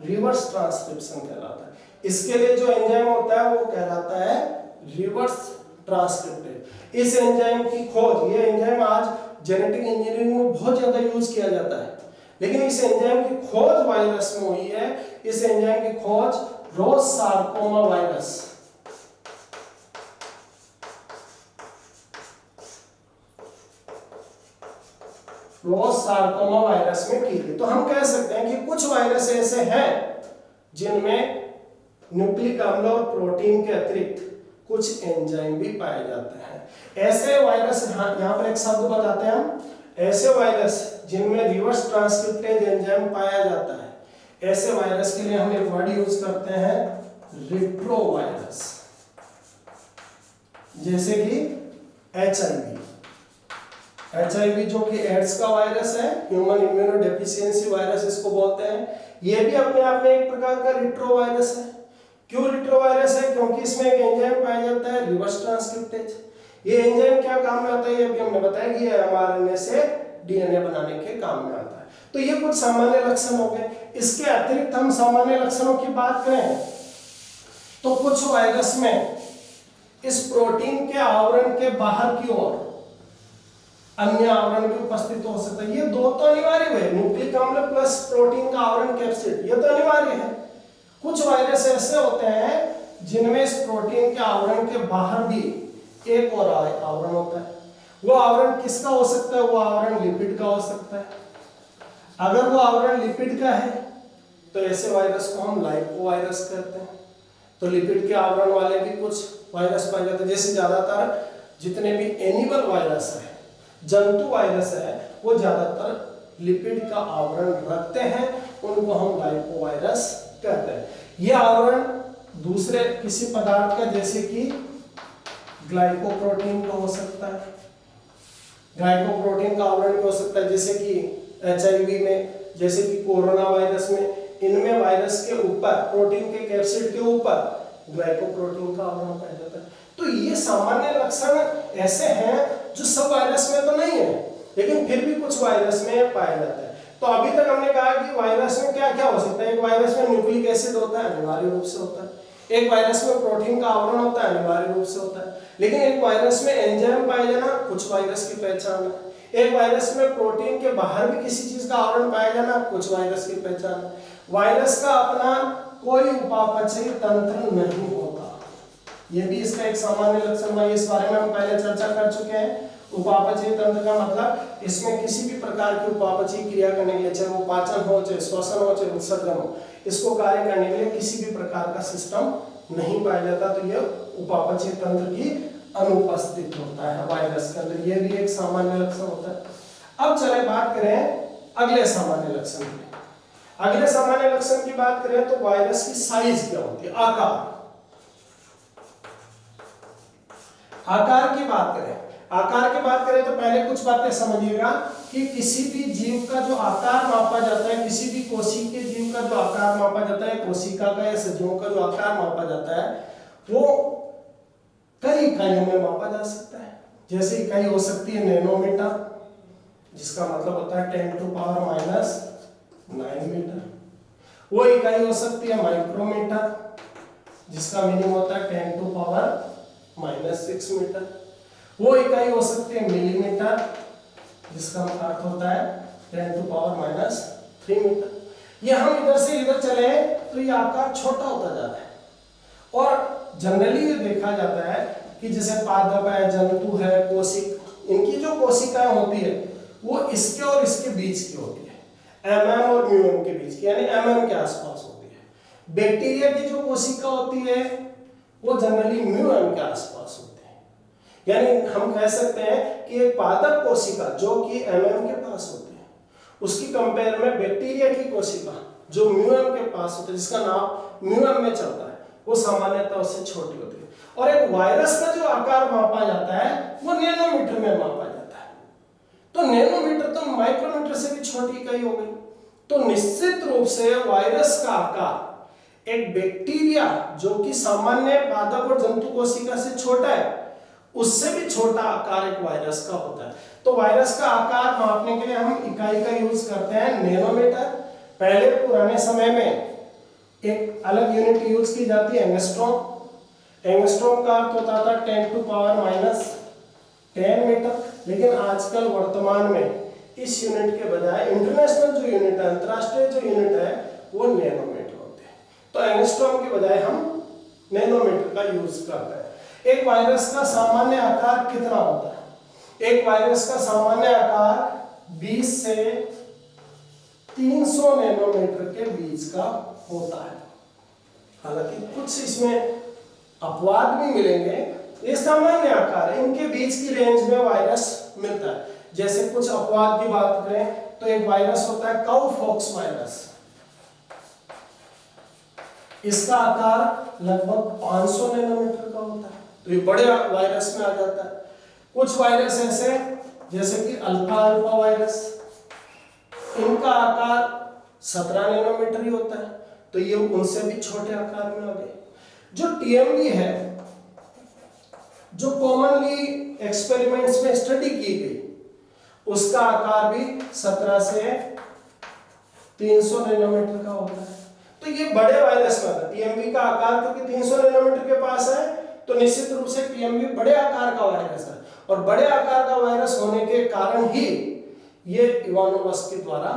रिवर्स ट्रांसक्रिप्शन कहलाता है। इसके लिए जो एंजाइम होता है वो कहलाता है रिवर्स ट्रांसक्रिप्टेज। इस एंजाइम की खोज, ये एंजाइम आज जेनेटिक इंजीनियरिंग में बहुत ज्यादा यूज किया जाता है, लेकिन इस एंजाइम की खोज वायरस में हुई है। इस एंजाइम की खोज रोज सार्कोमा वायरस, रोज सार्कोमा वायरस में की गई। तो हम कह सकते हैं कि कुछ वायरस ऐसे हैं जिनमें न्यूक्लिक अम्ल और प्रोटीन के अतिरिक्त कुछ एंजाइम भी पाए जाते हैं। ऐसे वायरस, यहाँ पर एक शब्द बताते हैं हम, ऐसे वायरस जिनमें रिवर्स ट्रांसक्रिप्टेज एंजाइम पाया जाता है, ऐसे वायरस के लिए हम एक वर्ड यूज करते हैं रिट्रोवायरस। जैसे कि एचआईवी जो कि एड्स का वायरस है, ह्यूमन इम्यूनोडेफिशिएंसी वायरस इसको बोलते हैं। ये भी अपने आप में एक प्रकार का रिट्रोवायरस है। क्यों रिट्रोवायरस है? क्योंकि इसमें एक एंजाइम पाया जाता है रिवर्स ट्रांसक्रिप्टेज। ये एंजाइम क्या काम में आता है, ये भी हमने बताया कि ये एमआरएनए से डीएनए बनाने के काम में आता है। तो ये कुछ सामान्य लक्षण हो गए। इसके अतिरिक्त हम सामान्य लक्षणों की बात करें तो कुछ वायरस में इस प्रोटीन के आवरण के बाहर की ओर अन्य आवरण भी उपस्थित हो सकता है। ये दो तो अनिवार्य हुए, न्यूक्लिक अम्ल प्लस प्रोटीन का आवरण कैप्सिड, ये तो अनिवार्य है। कुछ वायरस ऐसे होते हैं जिनमें इस प्रोटीन के आवरण के बाहर भी एक और आवरण होता है। वो आवरण किसका हो सकता है? वो आवरण लिपिड का हो सकता है। अगर वो आवरण लिपिड का है तो ऐसे वायरस को हम लाइपोवायरस कहते हैं। तो लिपिड के आवरण वाले भी कुछ वायरस पाए जाते हैं। जैसे ज्यादातर जितने भी एनिमल वायरस है, जंतु वायरस है, वो ज्यादातर लिपिड का आवरण रखते हैं, उनको हम लाइपोवायरस कहते हैं। ये आवरण दूसरे किसी पदार्थ का, जैसे कि ग्लाइकोप्रोटीन का हो सकता है, ग्लाइकोप्रोटीन का आवरण भी हो सकता है, जैसे कि एचआईवी में, जैसे कि कोरोना वायरस में इनमें वायरस के ऊपर प्रोटीन के कैप्सिड के ऊपर ग्लाइकोप्रोटीन का आवरण पाया जाता है। तो ये सामान्य लक्षण ऐसे हैं जो सब वायरस में तो नहीं है, लेकिन फिर भी कुछ वायरस में पाया जाता है। तो अभी तक हमने कहा कि वायरस में क्या क्या हो सकता है। एक वायरस में न्यूक्लिक एसिड होता है, अनिवार्य रूप से होता है। एक वायरस में प्रोटीन का आवरण होता है, अनिवार्य रूप से होता है। लेकिन एक वायरस में एंजाइम पाया जाना कुछ वायरस की पहचान है। एक वायरस में प्रोटीन के बाहर भी किसी चीज का आवरण पाया जाना कुछ वायरस की पहचान है। वायरस का अपना कोई उपापचयी तंत्र नहीं होता, ये भी इसका एक सामान्य लक्षण है। इस बारे में हम पहले चर्चा कर चुके हैं। उपापचयी तंत्र का मतलब इसमें किसी भी प्रकार की उपापचयी क्रिया करने के लिए, चाहे वो पाचन हो, चाहे श्वसन हो, चाहे उत्सर्जन हो, इसको कार्य करने के लिए किसी भी प्रकार का सिस्टम नहीं पाया जाता। तो यह उपापचयी तंत्र की अनुपस्थित होता है वायरस के अंदर, यह भी एक सामान्य लक्षण होता है। अब चले बात करें अगले सामान्य लक्षण की। अगले सामान्य लक्षण की बात करें तो वायरस की साइज क्या होती है, आकार। आकार की बात करें, आकार की बात करें तो पहले कुछ बातें समझिएगा कि किसी भी जीव का जो आकार मापा जाता है, किसी भी कोशिकीय जीव का जो आकार मापा जाता है, कोशिका का या सजीवों का जो आकार मापा जाता है, वो कई इकाइयों में मापा जा सकता है। जैसे इकाई हो सकती है नैनोमीटर, जिसका मतलब होता है 10⁻⁹ मीटर। वो इकाई हो सकती है माइक्रोमीटर, जिसका मीनिंग होता है 10⁻⁻6 मीटर। वो इकाई हो सकती है मिलीमीटर, जिसका अर्थ होता है 10⁻³ मीटर। ये हम इधर से इधर चले तो ये आकार छोटा होता जाता है। और जनरली ये देखा जाता है कि जैसे पादप है, जंतु है, इनकी जो कोशिकाएं होती है वो इसके और इसके बीच की होती है, mm और μm के बीच की, यानी mm के आसपास होती है। बैक्टीरिया की जो कोशिका होती है वो जनरली μm के आसपास होती है। यानी हम कह सकते हैं कि एक पादप कोशिका जो कि mm के पास होती है, उसकी कंपेयर में बैक्टीरिया की कोशिका जो μm के पास होती है, जिसका नाम μm में चलता है, वो सामान्यतः उससे छोटी होती है। और एक वायरस का जो आकार मापा जाता है वो नैनोमीटर में मापा जाता है। तो नैनोमीटर तो माइक्रोमीटर से भी छोटी इकाई हो गई। तो निश्चित रूप से वायरस का आकार एक बैक्टीरिया जो कि सामान्य पादप और जंतु कोशिका से छोटा है, उससे भी छोटा आकार एक वायरस का होता है। तो वायरस का आकार मापने के लिए हम इकाई का यूज करते हैं नैनोमीटर। पहले पुराने समय में एक अलग यूनिट यूज की जाती है एंगस्ट्रॉम। एंगस्ट्रॉम का अर्थ होता था 10⁻⁻10 मीटर। लेकिन आजकल वर्तमान में इस यूनिट के बजाय इंटरनेशनल जो यूनिट है, अंतरराष्ट्रीय जो यूनिट है, वो नैनोमीटर होते हैं। तो एंगस्ट्रॉम के बजाय हम नैनोमीटर का यूज करते हैं। एक वायरस का सामान्य आकार कितना होता है? एक वायरस का सामान्य आकार 20 से 300 नैनोमीटर के बीच का होता है। हालांकि कुछ इसमें अपवाद भी मिलेंगे, ये सामान्य आकार है, इनके बीच की रेंज में वायरस मिलता है। जैसे कुछ अपवाद की बात करें तो एक वायरस होता है काउपॉक्स वायरस। इसका आकार लगभग 500 नैनोमीटर का होता है, तो ये बड़े वायरस में आ जाता है। कुछ वायरस ऐसे जैसे कि अल्फा वायरस, इनका आकार 17 नैनोमीटर ही होता है, तो ये उनसे भी छोटे आकार में आ गए। जो टीएमवी है, जो कॉमनली एक्सपेरिमेंट्स में स्टडी की गई, उसका आकार भी 17 से 300 नैनोमीटर का होता है। तो ये बड़े वायरस में आता है। टीएमवी का आकार क्योंकि 300 नैनोमीटर के पास है, तो निश्चित रूप से टीएमवी बड़े आकार का वायरस है। और बड़े आकार का वायरस होने के कारण ही ये इवानोवस के द्वारा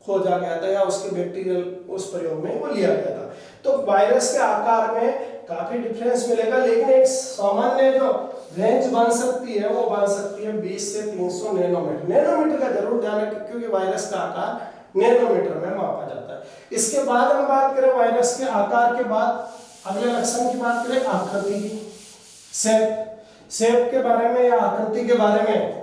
खोजा गया था, या उसके बैक्टीरियल उस प्रयोग में वो लिया गया था। तो वायरस के आकार में काफी डिफरेंस मिलेगा, लेकिन एक सामान्य जो रेंज बन सकती है वो बन सकती है 20 से 300 नैनोमीटर। नैनोमीटर का जरूर ध्यान रखें, क्योंकि वायरस का आकार नैनोमीटर में मापा जाता है। इसके बाद हम बात करें वायरस के आकार के बाद अगले लक्षण की बात करें आकृति की, शेप के बारे में या आकृति के बारे में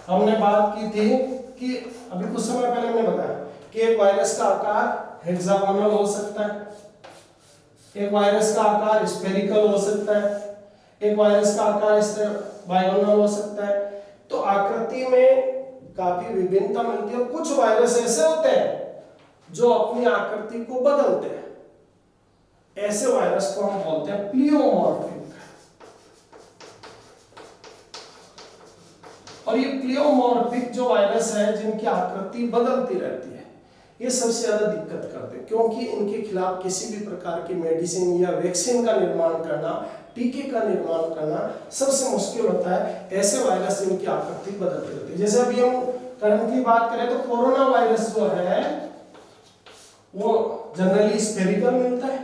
हमने बात की थी कि अभी कुछ समय पहले हमने बताया कि एक वायरस का आकार हेक्सागोनल हो सकता है, एक वायरस का आकार स्फेरिकल हो सकता है, एक वायरस का आकार इस तरह बायोनल हो सकता है। तो आकृति में काफी विभिन्नता मिलती है। कुछ वायरस ऐसे होते हैं जो अपनी आकृति को बदलते हैं, ऐसे वायरस को हम बोलते हैं प्लियोमॉर्फिक। और ये प्लियोमॉर्फिक जो वायरस है जिनकी आकृति बदलती रहती है, ये सबसे ज्यादा दिक्कत करते हैं, क्योंकि इनके खिलाफ किसी भी प्रकार की मेडिसिन या वैक्सीन का निर्माण करना, टीके का निर्माण करना सबसे मुश्किल होता है। ऐसे वायरस जिनकी आकृति बदलती रहती है, जैसे अभी हम करंटली बात करें तो कोरोना वायरस जो है वो जनरली स्फेरिकल मिलता है,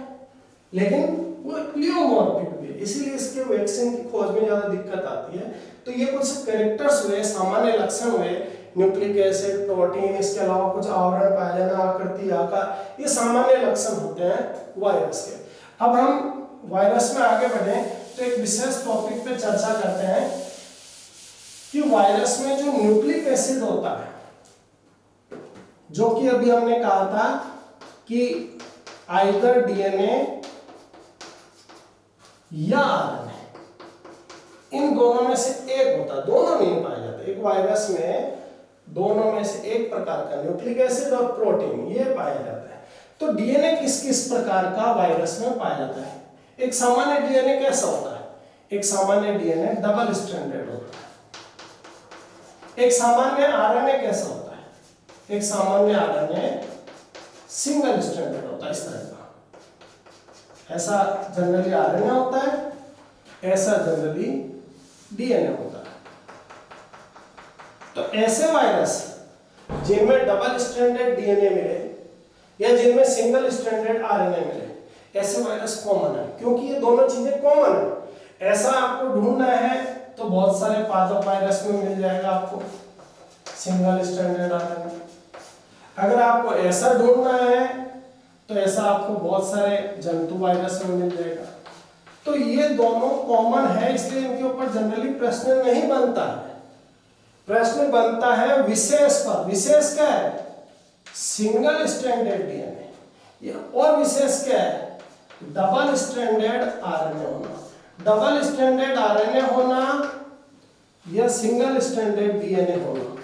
लेकिन वो प्लियोमॉर्फिक भी है, इसीलिए इसके वैक्सीन की खोज में ज्यादा दिक्कत आती है। तो ये कुछ कैरेक्टर्स हुए, सामान्य लक्षण हुए, न्यूक्लिक एसिड, प्रोटीन, इसके अलावा कुछ आवरण पाया जाना, आकृति, आकार, ये सामान्य लक्षण होते हैं वायरस के। अब हम वायरस में आगे बढ़े तो एक विशेष टॉपिक पे चर्चा करते हैं कि वायरस में जो न्यूक्लिक एसिड होता है, जो कि अभी हमने कहा था कि आइदर डीएनए या आरएनए, इन दोनों में से एक होता है, दोनों नहीं पाए जाते। एक वायरस में दोनों में से एक प्रकार का न्यूक्लिक एसिड और प्रोटीन ये पाया जाता है। तो डीएनए किस किस प्रकार का वायरस में पाया जाता है? एक सामान्य डीएनए कैसा होता है? एक सामान्य डीएनए डबल स्ट्रैंडेड होता है। एक सामान्य आरएनए कैसा होता है? एक सामान्य आरएनए सिंगल स्ट्रैंडेड होता है, इस तरह का। ऐसा जनरली आरएनए होता है, ऐसा जनरली डीएनए होता है। तो ऐसे वायरस जिनमें डबल स्ट्रैंडेड डीएनए मिले या जिनमें सिंगल स्ट्रैंडेड आरएनए मिले, ऐसे वायरस कॉमन है, क्योंकि ये दोनों चीजें कॉमन है। ऐसा आपको ढूंढना है तो बहुत सारे पादप वायरस में मिल जाएगा आपको सिंगल स्ट्रैंडेड आरएनए। अगर आपको ऐसा ढूंढना है तो ऐसा आपको बहुत सारे जंतु वायरस में मिल जाएगा। तो ये दोनों कॉमन है, इसलिए इनके ऊपर जनरली प्रश्न नहीं बनता है। प्रश्न बनता है विशेष पर। विशेष क्या है? Single stranded DNA. और विशेष क्या है? डबल स्ट्रैंडेड आरएनए होना। डबल स्ट्रैंडेड आरएनए होना या सिंगल स्ट्रैंडेड डीएनए होना,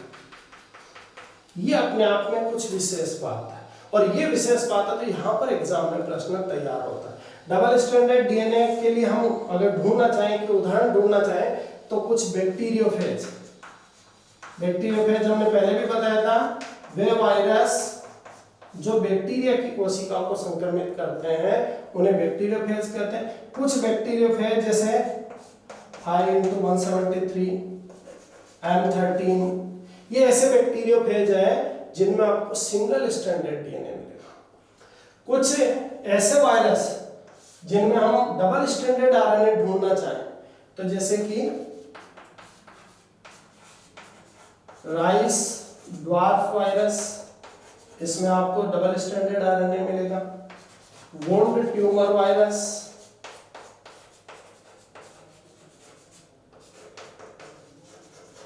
ये अपने आप में कुछ विशेष बात है। और ये विशेष बात है तो यहाँ पर एग्जाम में प्रश्न तैयार होता है। डबल स्ट्रैंडेड डीएनए के लिए हम अगर ढूंढना चाहें, कि उदाहरण ढूंढना चाहें, तो कुछ बैक्टीरियोफेज हमने पहले भी बताया था, वे वायरस जो बैक्टीरिया की कोशिका को संक्रमित करते हैं उन्हें बैक्टीरियोफेज कहते हैं। कुछ बैक्टीरियोफेज जैसे I*173, M13, ये ऐसे बैक्टीरियोफेज हैं जिनमें आपको सिंगल स्ट्रैंडेड डीएनए मिलेगा। कुछ ऐसे वायरस जिनमें हम डबल स्ट्रैंडेड आरएनए ढूंढना चाहें, तो जैसे कि राइस ड्वार्फ वायरस, इसमें आपको डबल स्ट्रैंडेड आरएनए मिलेगा। वुंड ट्यूमर वायरस,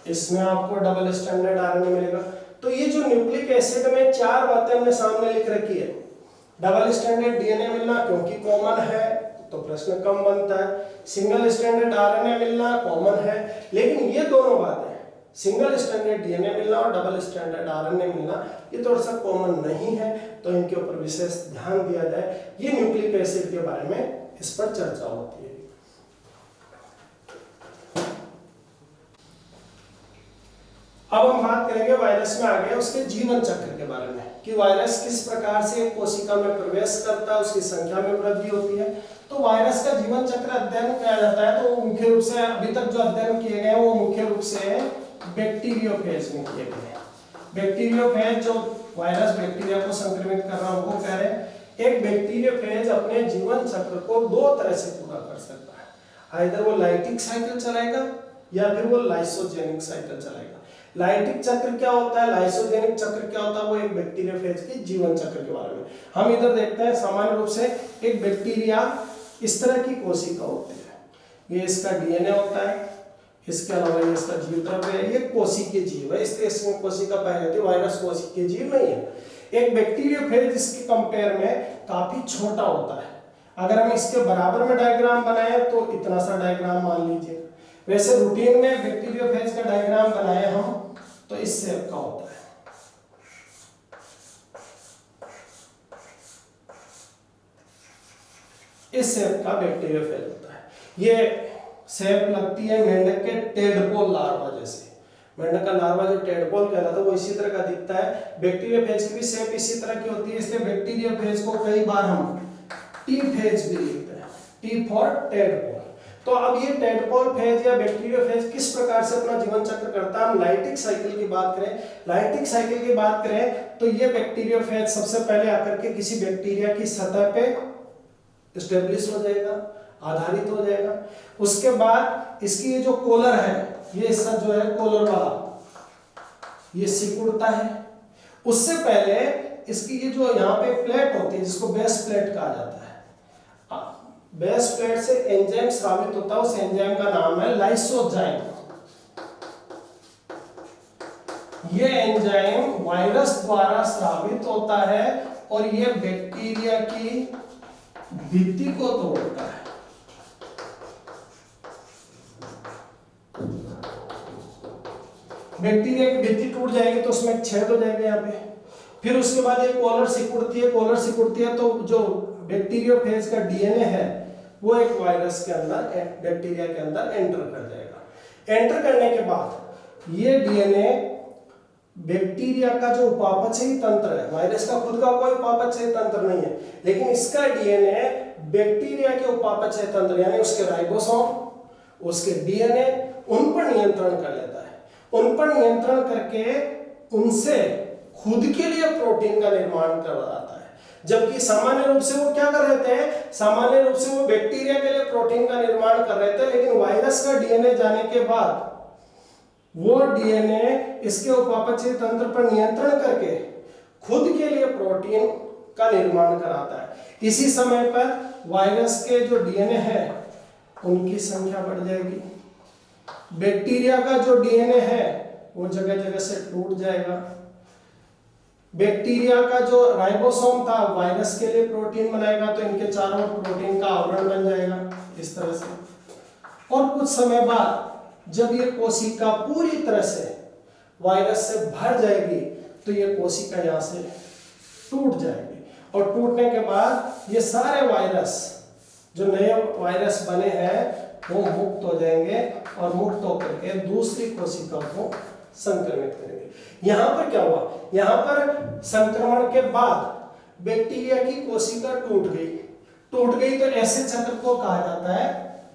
इसमें आपको डबल स्ट्रैंडेड आरएनए मिलेगा। तो ये जो न्यूक्लिक एसिड में चार बातें हमने सामने लिख रखी है, डबल स्ट्रैंडेड डीएनए मिलना क्योंकि कॉमन है तो प्रश्न कम बनता है, सिंगल स्ट्रैंडेड आरएनए मिलना कॉमन है, लेकिन ये दोनों बातें सिंगल स्ट्रैंडेड डीएनए मिलना और डबल स्ट्रैंडेड आरएनए मिलना ये थोड़ा सा कॉमन नहीं है, तो इनके ऊपर विशेष ध्यान दिया जाए। ये न्यूक्लिक एसिड के बारे में इस पर चर्चा होती है। अब हम बात करेंगे वायरस में आगे उसके जीवन चक्र के बारे में, कि वायरस किस प्रकार से कोशिका में प्रवेश करता है, उसकी संख्या में वृद्धि होती है। तो वायरस का जीवन चक्र अध्ययन किया जाता है, तो मुख्य रूप से अभी तक जो अध्ययन किए गए हैं वो मुख्य रूप से बैक्टीरियोफेज में किए गए हैं। बैक्टीरियोफेज जो वायरस बैक्टीरिया को संक्रमित कर रहा है उनको कह रहे हैं। एक बैक्टीरियोफेज अपने जीवन चक्र को दो तरह से पूरा कर सकता है, आइदर वो लाइटिक साइकिल चलाएगा या फिर वो लाइसोजेनिक साइकिल चलाएगा। लाइटिक चक्र क्या होता है, लाइसोजेनिक चक्र क्या होता है, वो एक बैक्टीरियोफेज के जीवन चक्र के बारे में हम इधर देखते हैं। सामान्य रूप से एक बैक्टीरिया इस तरह की कोशिका होती है, ये इसका डीएनए होता है, इसके अलावा ये इसका जीव द्रव्य है, ये कोशिकीय जीव है, इसलिए इसमें कोशिका पाई जाती है। वायरस कोशिकीय जीव नहीं है। एक बैक्टीरियोफेज इसके कंपेयर में काफी छोटा होता है। अगर हम इसके बराबर में डायग्राम बनाए तो इतना सा डायग्राम मान लीजिए, वैसे रूटीन में बैक्टीरियोफेज का डायग्राम बनाए हम तो इस शेप का होता है। इस शेप का बैक्टीरियोफेज होता है। ये शेप लगती है मेंढक के टेडपोल लार्वा जैसे। मेंढक का लार्वा जो टेडपोल कहलाता है वो इसी तरह का दिखता है। बैक्टीरियोफेज की भी शेप इसी तरह की होती है, इसलिए बैक्टीरियोफेज को कई बार हम टी फेज भी लिखते हैं, टी फॉर टेडपोल। तो अब ये टेडपोल फेज या बैक्टीरियोफेज किस प्रकार से अपना जीवन चक्र करता है। हम लाइटिक साइकिल की बात करें, लाइटिक साइकिल की बात करें तो ये बैक्टीरियोफेज सबसे पहले आकर के किसी बैक्टीरिया की सतह पे एस्टेब्लिश हो जाएगा, आधारित हो जाएगा। उसके बाद इसकी ये जो कॉलर है, ये हिस्सा जो है कॉलर वाला, ये सिकुड़ता है। उससे पहले इसकी ये जो यहाँ पे प्लेट होती है जिसको बेस प्लेट कहा जाता है, बेस प्लेट से एंजाइम स्रावित होता है, उस एंजाइम का नाम है लाइसोजाइम। ये एंजाइम वायरस द्वारा स्रावित होता है और ये बैक्टीरिया की भित्ति को तोड़ता है। बैक्टीरिया की भित्ति टूट जाएगी तो उसमें एक छेद हो जाएगा यहाँ पे। फिर उसके बाद ये कॉलर सिकुड़ती है, कॉलर सिकुड़ती है तो जो बैक्टीरियोफेज का डीएनए है वो एक वायरस के अंदर, बैक्टीरिया के अंदर एंटर कर जाएगा। एंटर करने के बाद ये डीएनए बैक्टीरिया का जो उपापचयी तंत्र है, वायरस का खुद का कोई उपापचयी तंत्र नहीं है, लेकिन इसका डीएनए बैक्टीरिया के उपापचय तंत्र यानी उसके राइबोसोम, उसके डीएनए, उन पर नियंत्रण कर लेता है। उन पर नियंत्रण करके उनसे खुद के लिए प्रोटीन का निर्माण करवाता है। जबकि सामान्य रूप से वो क्या कर रहे थे, सामान्य रूप से वो बैक्टीरिया के लिए प्रोटीन का निर्माण कर रहे थे, लेकिन वायरस का डीएनए जाने के बाद वो डीएनए इसके उपापचय तंत्र पर नियंत्रण करके खुद के लिए प्रोटीन का निर्माण कराता है। इसी समय पर वायरस के जो डीएनए है उनकी संख्या बढ़ जाएगी, बैक्टीरिया का जो डीएनए है वो जगह जगह से टूट जाएगा। बैक्टीरिया का जो राइबोसोम था वायरस के लिए प्रोटीन बनाएगा तो इनके चारों ओर प्रोटीन का आवरण बन जाएगा इस तरह से। और कुछ समय बाद जब ये कोशिका पूरी तरह से वायरस से भर जाएगी तो ये कोशिका यहाँ से टूट जाएगी, और टूटने के बाद ये सारे वायरस, जो नए वायरस बने हैं, वो मुक्त हो जाएंगे और मुक्त होकर के दूसरी कोशिका को संक्रमित करेंगे। यहाँ पर क्या हुआ, यहाँ पर संक्रमण के बाद बैक्टीरिया की कोशिका टूट गई तो ऐसे चक्र को कहा जाता है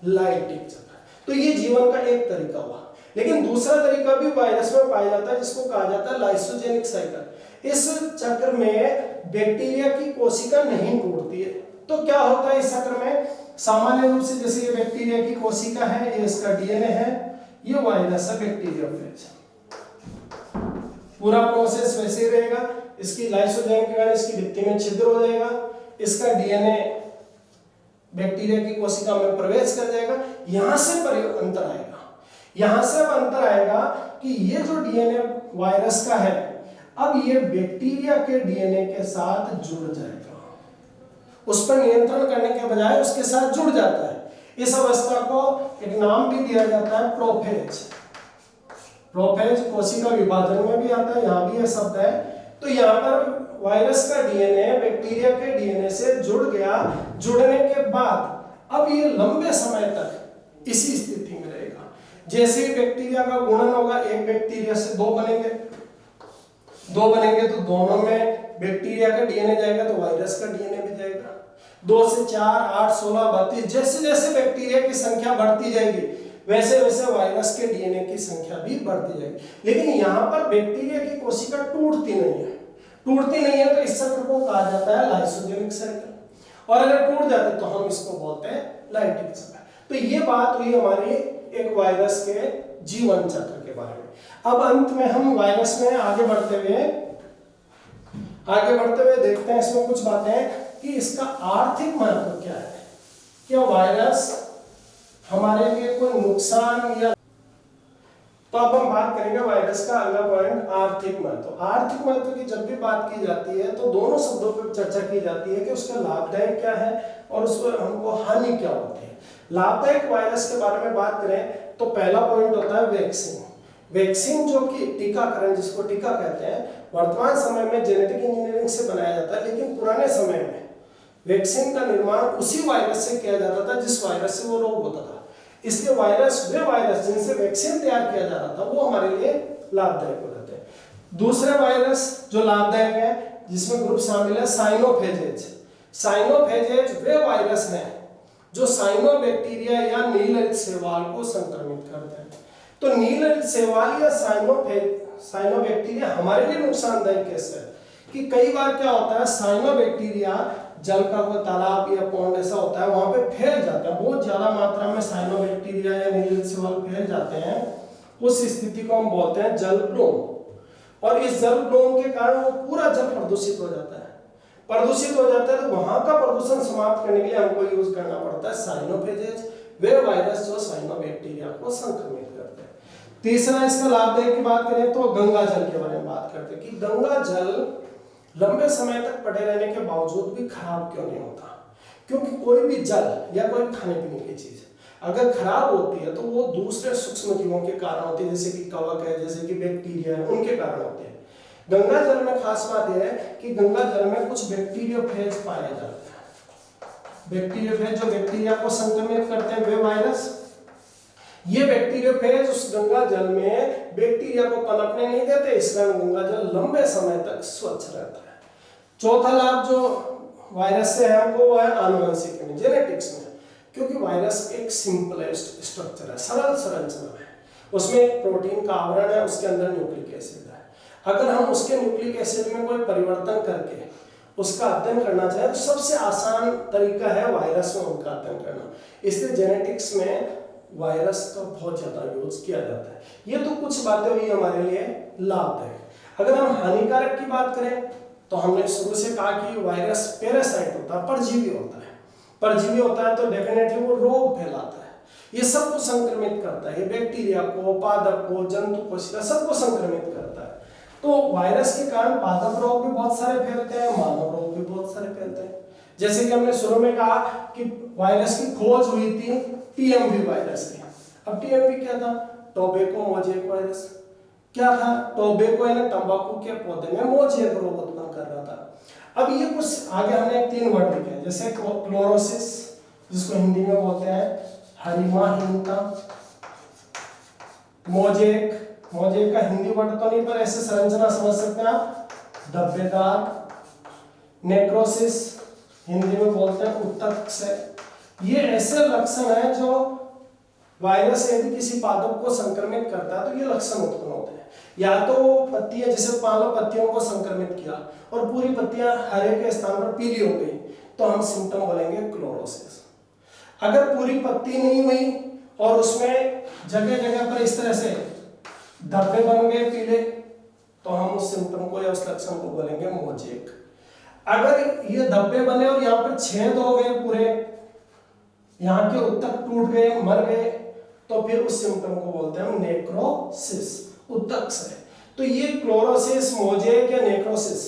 लाइटिक चक्र। तो ये जीवन का एक तरीका हुआ, लेकिन दूसरा तरीका भी वायरस में पाया जाता है जिसको कहा जाता है लाइसोजेनिक साइकिल। इस चक्र में बैक्टीरिया की कोशिका नहीं टूटती है। तो क्या होता है इस चक्र में, सामान्य रूप से जैसे ये बैक्टीरिया की कोशिका है, ये इसका डीएनए है, ये वायरस है बैक्टीरियोफेज। पूरा प्रोसेस वैसे ही रहेगा, इसकी लाइसोजाइम के कारण इसकी भित्ति में छिद्र हो जाएगा, इसका डीएनए बैक्टीरिया की कोशिका में प्रवेश कर जाएगा। यहां से अंतर आएगा, यहां से अब अंतर आएगा कि ये जो डीएनए वायरस का है अब ये बैक्टीरिया के डीएनए के साथ जुड़ जाएगा, उस पर नियंत्रण करने के बजाय उसके साथ जुड़ जाता है। इस अवस्था को एक नाम भी दिया जाता है प्रोफेज। प्रोफेज कोशिका विभाजन में भी आता है, यहाँ भी यह शब्द है। तो यहाँ पर वायरस का डीएनए बैक्टीरिया के डीएनए से जुड़ गया, जुड़ने के बाद अब ये लंबे समय तक इसी स्थिति में रहेगा। जैसे ही बैक्टीरिया का गुणन होगा, एक बैक्टीरिया से दो बनेंगे तो दोनों में बैक्टीरिया का डीएनए जाएगा तो वायरस का डीएनए भी जाएगा। 2 से 4, 8, 16, 32, जैसे जैसे बैक्टीरिया की संख्या बढ़ती जाएगी वैसे वैसे वायरस के डीएनए की संख्या भी बढ़ती जाएगी। लेकिन यहाँ पर बैक्टीरिया की कोशिका टूटती नहीं है तो इस चक्र को कहा जाता है लाइसोजेनिक साइकिल, और अगर टूट जाते तो हम इसको बोलते हैं लाइटिक चक्र। तो ये बात हुई हमारी एक वायरस के जीवन चक्र के बारे में। अब अंत में हम वायरस में आगे बढ़ते हुए देखते हैं इसमें कुछ बातें कि इसका आर्थिक महत्व क्या है। क्या वायरस हमारे लिए कोई नुकसान या, तो अब हम बात करेंगे वायरस का अगला पॉइंट, आर्थिक महत्व। आर्थिक महत्व की जब भी बात की जाती है तो दोनों शब्दों पर चर्चा की जाती है कि उसका लाभदायक क्या है और उसमें हमको हानि क्या होती है। लाभदायक वायरस के बारे में बात करें तो पहला पॉइंट होता है वैक्सीन। वैक्सीन जो कि टीकाकरण, जिसको टीका कहते हैं, वर्तमान समय में जेनेटिक इंजीनियरिंग से बनाया जाता है, लेकिन पुराने समय में वैक्सीन का निर्माण उसी वायरस से किया जाता था जिस वायरस से वो रोग होता था। इसलिए वे वायरस जिनसे वैक्सीन तैयार किया जा रहा था वो हमारे लिए लाभदायक हो जाते हैं। दूसरे वायरस जो लाभदायक है जिसमें ग्रुप शामिल है साइनोफेजेज। साइनोफेजेज वे वायरस हैं जो साइनोबैक्टीरिया या नीलहरित शैवाल को संक्रमित करते हैं। तो नीलहरित शैवाल या साइनोबैक्टीरिया हमारे लिए नुकसानदायक कैसे है कि कई बार क्या होता है, साइनोबैक्टीरिया जल का कोई तालाब या पौंड ऐसा होता है वहां पे फैल जाता है, बहुत ज्यादा मात्रा में साइनोबैक्टीरिया या नीलहरित शैवाल फैल जाते हैं। उस स्थिति को हम बोलते हैं जलप्लोम। और इस जलप्लोम के कारण वो पूरा जल प्रदूषित हो जाता है। प्रदूषित हो जाता है तो वहां का प्रदूषण समाप्त करने के लिए हमको यूज करना पड़ता है साइनोफेजेज, वे वायरस जो साइनोबैक्टीरिया को संक्रमित करते हैं। तीसरा इसका लाभदायक की बात करें तो गंगा जल के बारे में बात करते हैं कि गंगा जल लंबे समय तक पड़े रहने के बावजूद भी खराब क्यों नहीं होता। क्योंकि कोई भी जल या कोई खाने पीने की चीज अगर खराब होती है तो वो दूसरे सूक्ष्म जीवों के कारण होती है, जैसे कि कवक है, जैसे कि बैक्टीरिया है, उनके कारण होती है। गंगा जल में खास बात यह है कि गंगा जल में कुछ बैक्टीरियोफेज पाए जाते हैं। बैक्टीरियोफेज जो बैक्टीरिया को संक्रमित करते हैं वे वायरस, ये बैक्टीरियोफेज उस गंगा जल में बैक्टीरिया को पनपने नहीं देते, इसलिए गंगा जल लंबे समय तक स्वच्छ रहता है। चौथा लाभ जो वायरस से है हमको वो है आनुवंशिक में, जेनेटिक्स में, क्योंकि वायरस एक सिंपलेस्ट स्ट्रक्चर है, सरल संरचना है। उसमें एक प्रोटीन का आवरण है, उसके अंदर न्यूक्लिक एसिड है। अगर हम उसके न्यूक्लिक एसिड में कोई परिवर्तन करके उसका अध्ययन करना चाहें तो सबसे आसान तरीका है वायरस में उनका अध्ययन करना। इसलिए जेनेटिक्स में वायरस का बहुत ज्यादा यूज किया जाता है। ये तो कुछ बातें हुई हमारे लिए लाभदायक। अगर हम हानिकारक की बात करें तो हमने शुरू से कहा कि वायरस पैरासाइट होता है, परजीवी होता है। परजीवी होता है तो डेफिनेटली वो रोग फैलाता है, ये सबको संक्रमित करता है। ये बैक्टीरिया को, पादप को, जंतु कोशिका सबको संक्रमित करता है। तो वायरस के कारण पादप रोग भी बहुत सारे फैलते हैं, मानव रोग भी बहुत सारे फैलते हैं। जैसे कि हमने शुरू में कहा कि वायरस की खोज हुई थी टीएमवी वायरस की। अब टीएमवी क्या था? Tobacco mosaic virus. क्या था? टोबैको यानी तंबाकू के पौधे में मोजेक रोग उत्पन्न कर रहा था। अब ये कुछ आगे हमने 3 वर्ड लिखे हैं, जैसे क्लोरोसिस जिसको हिंदी में बोलते हैं हरिमाहीनता, मोजेक, मोजेक का हिंदी वर्ड तो नहीं पर ऐसे संरचना समझ सकते हैं आप, धब्बेदार, नेक्रोसिस हिंदी में बोलते हैं उत्तक से। ये ऐसे लक्षण हैं जो वायरस यदि किसी पादप को संक्रमित करता है तो ये लक्षण उत्पन्न होते हैं। या तो पत्तियां, जैसे मान लो पत्तियों को संक्रमित किया और पूरी पत्तियां हरे के स्थान पर पीली हो गई तो हम सिम्टम बोलेंगे क्लोरोसिस। अगर पूरी पत्ती नहीं हुई और उसमें जगह जगह पर इस तरह से धब्बे बन गए पीले तो हम उस सिम्टम को या उस लक्षण को बोलेंगे मोजेक। अगर ये धब्बे बने और यहाँ पर छेद हो गए पूरे, यहाँ के उत्तक टूट गए, मर गए, तो फिर उस सिम्टम को बोलते हैं हम नेक्रोसिस, उत्तक से। तो ये क्लोरोसिस, मोजेक या नेक्रोसिस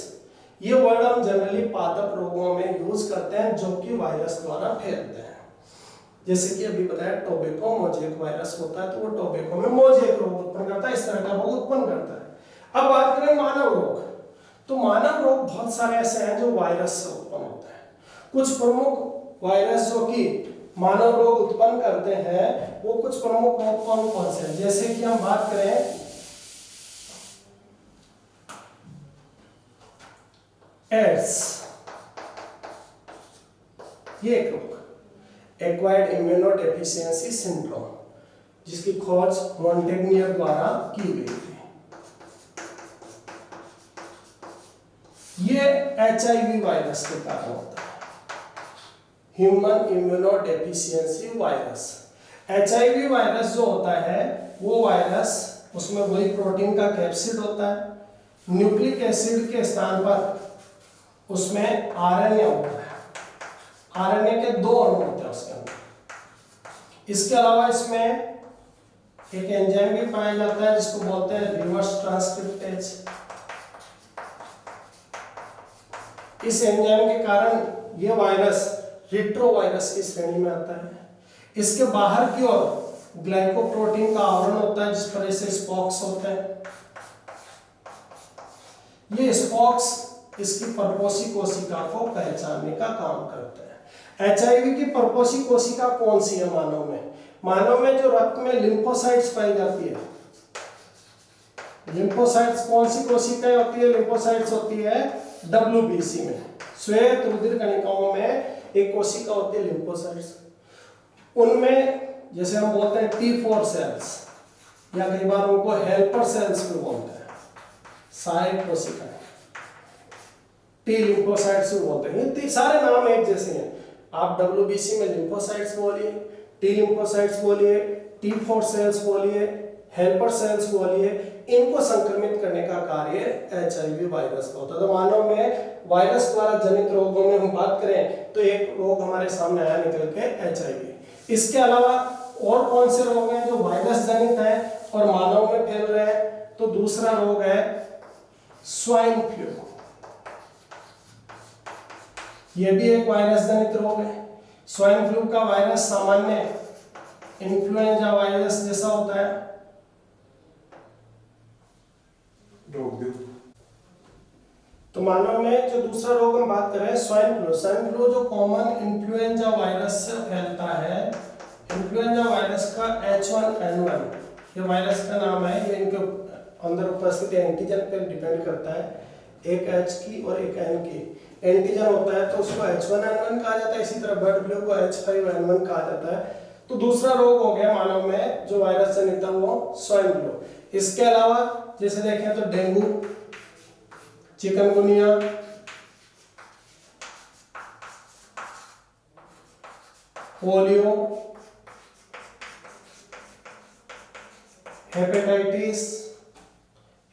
ये वर्ड हम जनरली पादप रोगों में यूज करते हैं जो कि वायरस द्वारा फैलते हैं। जैसे कि अभी बताया टोबैको मोजेक वायरस होता है तो वो टोबैको में मोजेक रोग उत्पन्न करता है, इस तरह का रोग उत्पन्न करता है। अब बात करें मानव रोग, तो मानव रोग बहुत सारे ऐसे हैं जो वायरस से उत्पन्न होते हैं। कुछ प्रमुख वायरस जो कि मानव रोग उत्पन्न करते हैं वो कुछ प्रमुख कौन कौन से हैं, जैसे कि हम बात करें एड्स, ये एक रोग, एक्वायर्ड इम्यूनोडेफिशिएंसी सिंड्रोम, जिसकी खोज मॉन्टेग्नियर द्वारा की गई थी। ये HIV वायरस के कारण होता है, human immunodeficiency virus. HIV virus जो होता है वो वायरस, उसमें वही प्रोटीन का कैप्सिड होता है, न्यूक्लिक एसिड के स्थान पर उसमें RNA होता है, RNA के 2 अणु होते हैं उसके अंदर। इसके अलावा इसमें एक एंजाइम भी पाया जाता है जिसको बोलते हैं रिवर्स ट्रांसक्रिप्टेज। इस एंजाइम के कारण यह वायरस रिट्रोवायरस की श्रेणी में आता है। इसके बाहर की ओर ग्लाइकोप्रोटीन का आवरण होता है जिस पर ऐसे स्पॉक्स होते हैं। ये स्पॉक्स इसकी परपोषी कोशिका को पहचानने का काम करते हैं। एचआईवी की परपोषी कोशिका कौन सी है मानव में? मानव में जो रक्त में लिम्फोसाइट्स पाई जाती है, लिम्फोसाइट्स कौन सी कोशिकाएं होती है? लिम्फोसाइट्स होती है WBC में, श्वेत रुधिर कणिकाओं में एक कोशिका होती है लिम्फोसाइट्स। उनमें जैसे हम बोलते हैं T4 सेल्स या कई बार उनको हेल्पर सेल्स भी बोलते हैं, सहायक कोशिकाएं, T लिम्फोसाइट्स भी बोलते हैं। ये सारे नाम एक जैसे हैं। आप WBC में लिम्फोसाइट्स बोलिए, T लिम्फोसाइट्स बोलिए, T4 सेल्स बोलिए, हेल्पर सेल्स बोलिए, इनको संक्रमित करने का कार्य एचआईवी वायरस का होता है। तो मानव में वायरस द्वारा जनित रोगों में हम बात करें तो एक रोग हमारे सामने आया निकल के एचआईवी। इसके अलावा और कौन से रोग हैं जो वायरस जनित है और मानव में फैल रहे हैं? तो दूसरा रोग है स्वाइन फ्लू। यह भी एक वायरस जनित रोग है। स्वाइन फ्लू का वायरस सामान्य इन्फ्लुएंजा वायरस जैसा होता है। तो मानव में जो दूसरा रोग हम बात कर रहे हैं स्वाइन फ्लू। स्वाइन फ्लू जो कॉमन इन्फ्लुएंजा वायरस से फैलता है। इन्फ्लुएंजा वायरस का H1N1 ये वायरस का नाम है। ये इनके अंदर उपस्थित एंटीजन पर डिपेंड करता है, एक H की और एक N की। एंटीजन होता है तो उसको H1N1 कहा जाता है, इसी तरह बर्ड फ्लू को H5N1 कहा जाता है। तो दूसरा रोग हो गया मानव में जो वायरस जनित है वो स्वाइन फ्लू। इसके अलावा जैसे देखें तो डेंगू, चिकनगुनिया, पोलियो, हेपेटाइटिस,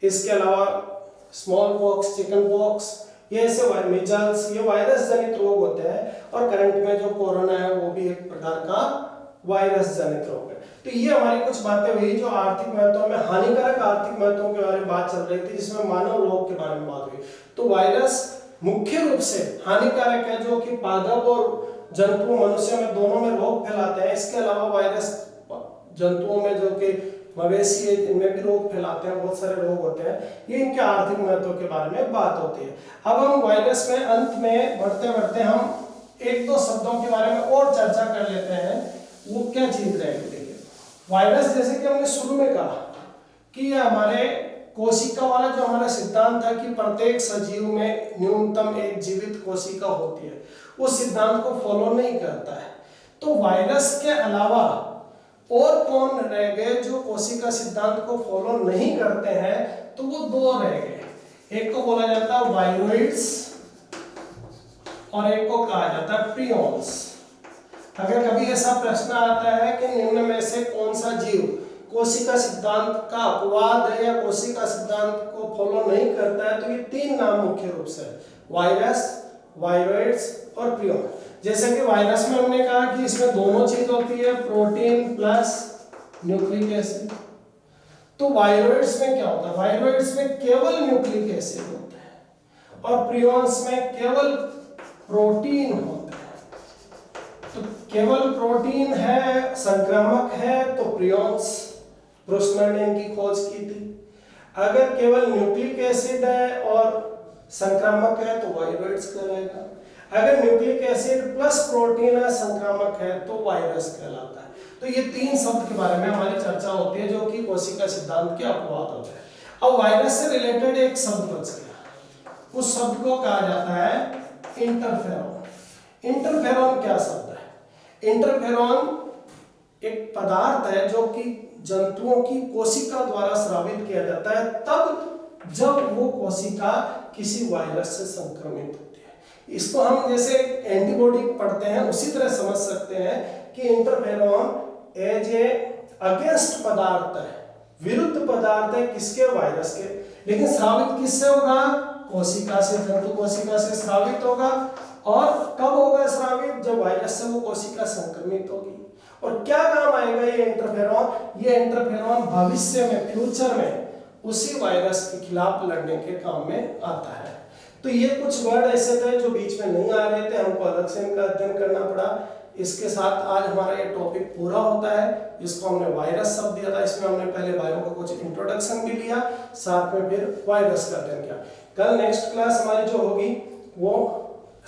इसके अलावा स्मॉल पॉक्स, चिकन पॉक्स, ये ऐसे मिजल्स, ये वायरस जनित रोग होते हैं। और करंट में जो कोरोना है वो भी एक प्रकार का वायरस जनित रोग है। तो ये हमारी कुछ बातें हुई जो आर्थिक महत्व में, हानिकारक आर्थिक महत्वों के बारे में बात चल रही थी, जिसमें मानव रोग के बारे में बात हुई। तो वायरस मुख्य रूप से हानिकारक है जो कि पादप और जंतु मनुष्य में दोनों में रोग फैलाते हैं। इसके अलावा वायरस जंतुओं में जो कि मवेशी है इनमें भी रोग फैलाते हैं, बहुत सारे रोग होते हैं। ये इनके आर्थिक महत्व के बारे में बात होती है। अब हम वायरस में अंत में बढ़ते बढ़ते हम एक दो शब्दों के बारे में और चर्चा कर लेते हैं। वो क्या चीज रहेगी? देखिए वायरस, जैसे कि हमने शुरू में कहा कि ये हमारे कोशिका वाला जो हमारा सिद्धांत था कि प्रत्येक सजीव में न्यूनतम एक जीवित कोशिका होती है, उस सिद्धांत को फॉलो नहीं करता है। तो वायरस के अलावा और कौन रह गए जो कोशिका सिद्धांत को फॉलो नहीं करते हैं? तो वो दो रह गए। एक को बोला जाता है वायरोइड्स और एक को कहा जाता है प्रियॉन्स। अगर कभी ऐसा प्रश्न आता है कि निम्न में से कौन सा जीव कोशिका सिद्धांत का अपवाद है या कोशिका सिद्धांत को फॉलो नहीं करता है, तो ये तीन नाम मुख्य रूप से वायरस, वायरोइड्स और प्रियॉन। जैसे कि वायरस में हमने कहा कि इसमें दोनों चीज होती है, प्रोटीन प्लस न्यूक्लिक एसिड। तो वायरोइड्स में क्या होता है? वायरोइड्स में केवल न्यूक्लिक एसिड होता है और प्रियॉन्स में केवल प्रोटीन होता है। तो केवल प्रोटीन है, संक्रामक है, तो प्रियॉन्स ब्रुस्टर ने इनकी खोज की थी। अगर केवल न्यूक्लिक एसिड है और संक्रामक है तो वायरोइड्स कहलाएगा। अगर न्यूक्लिक एसिड प्लस प्रोटीन है, संक्रामक है, तो वायरस कहलाता है। तो ये तीन शब्द के बारे में हमारी चर्चा होती है जो कि कोशिका सिद्धांत के अपवाद होते हैं। अब वायरस से रिलेटेड एक शब्द बच गया, उस शब्द को कहा जाता है इंटरफेरॉन। इंटरफेरॉन क्या शब्द है? इंटरफेरॉन एक पदार्थ है जो कि जंतुओं की कोशिका द्वारा स्रावित किया जाता है तब जब वो कोशिका किसी वायरस से संक्रमित होती है। इसको हम जैसे एंटीबॉडी पढ़ते हैं उसी तरह समझ सकते हैं कि इंटरफेरॉन एज ए अगेंस्ट पदार्थ है, विरुद्ध पदार्थ है किसके? वायरस के। लेकिन स्रावित किससे होगा? कोशिका से, जंतु कोशिका से स्रावित होगा। और कब होगा स्रावित? जब वायरस से वो कोशिका संक्रमित होगी। और क्या काम आएगा ये इंटरफेरॉन? ये इंटरफेरॉन भविष्य में, फ्यूचर में उसी वायरस के खिलाफ लड़ने के काम में आता है। तो ये कुछ वर्ड ऐसे थे जो बीच में नहीं आ रहे थे, हमको अलग से इनका अध्ययन करना पड़ा। इसके साथ आज हमारा ये टॉपिक पूरा होता है, जिसको हमने वायरस शब्द दिया था। इसमें हमने पहले वायरों का कुछ इंट्रोडक्शन भी लिया, साथ में फिर वायरस का अध्ययन किया। कल नेक्स्ट क्लास हमारी जो होगी वो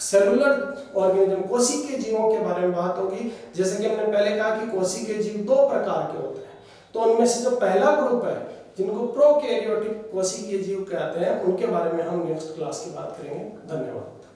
सेलुलर ऑर्गेनिज्म, कोशिकीय जीवों के बारे में बात होगी। जैसे कि हमने पहले कहा कि कोशिकीय जीव दो प्रकार के होते हैं, तो उनमें से जो पहला ग्रुप है जिनको प्रोकैरियोटिक कोशिकीय जीव कहते हैं, उनके बारे में हम नेक्स्ट क्लास की बात करेंगे। धन्यवाद।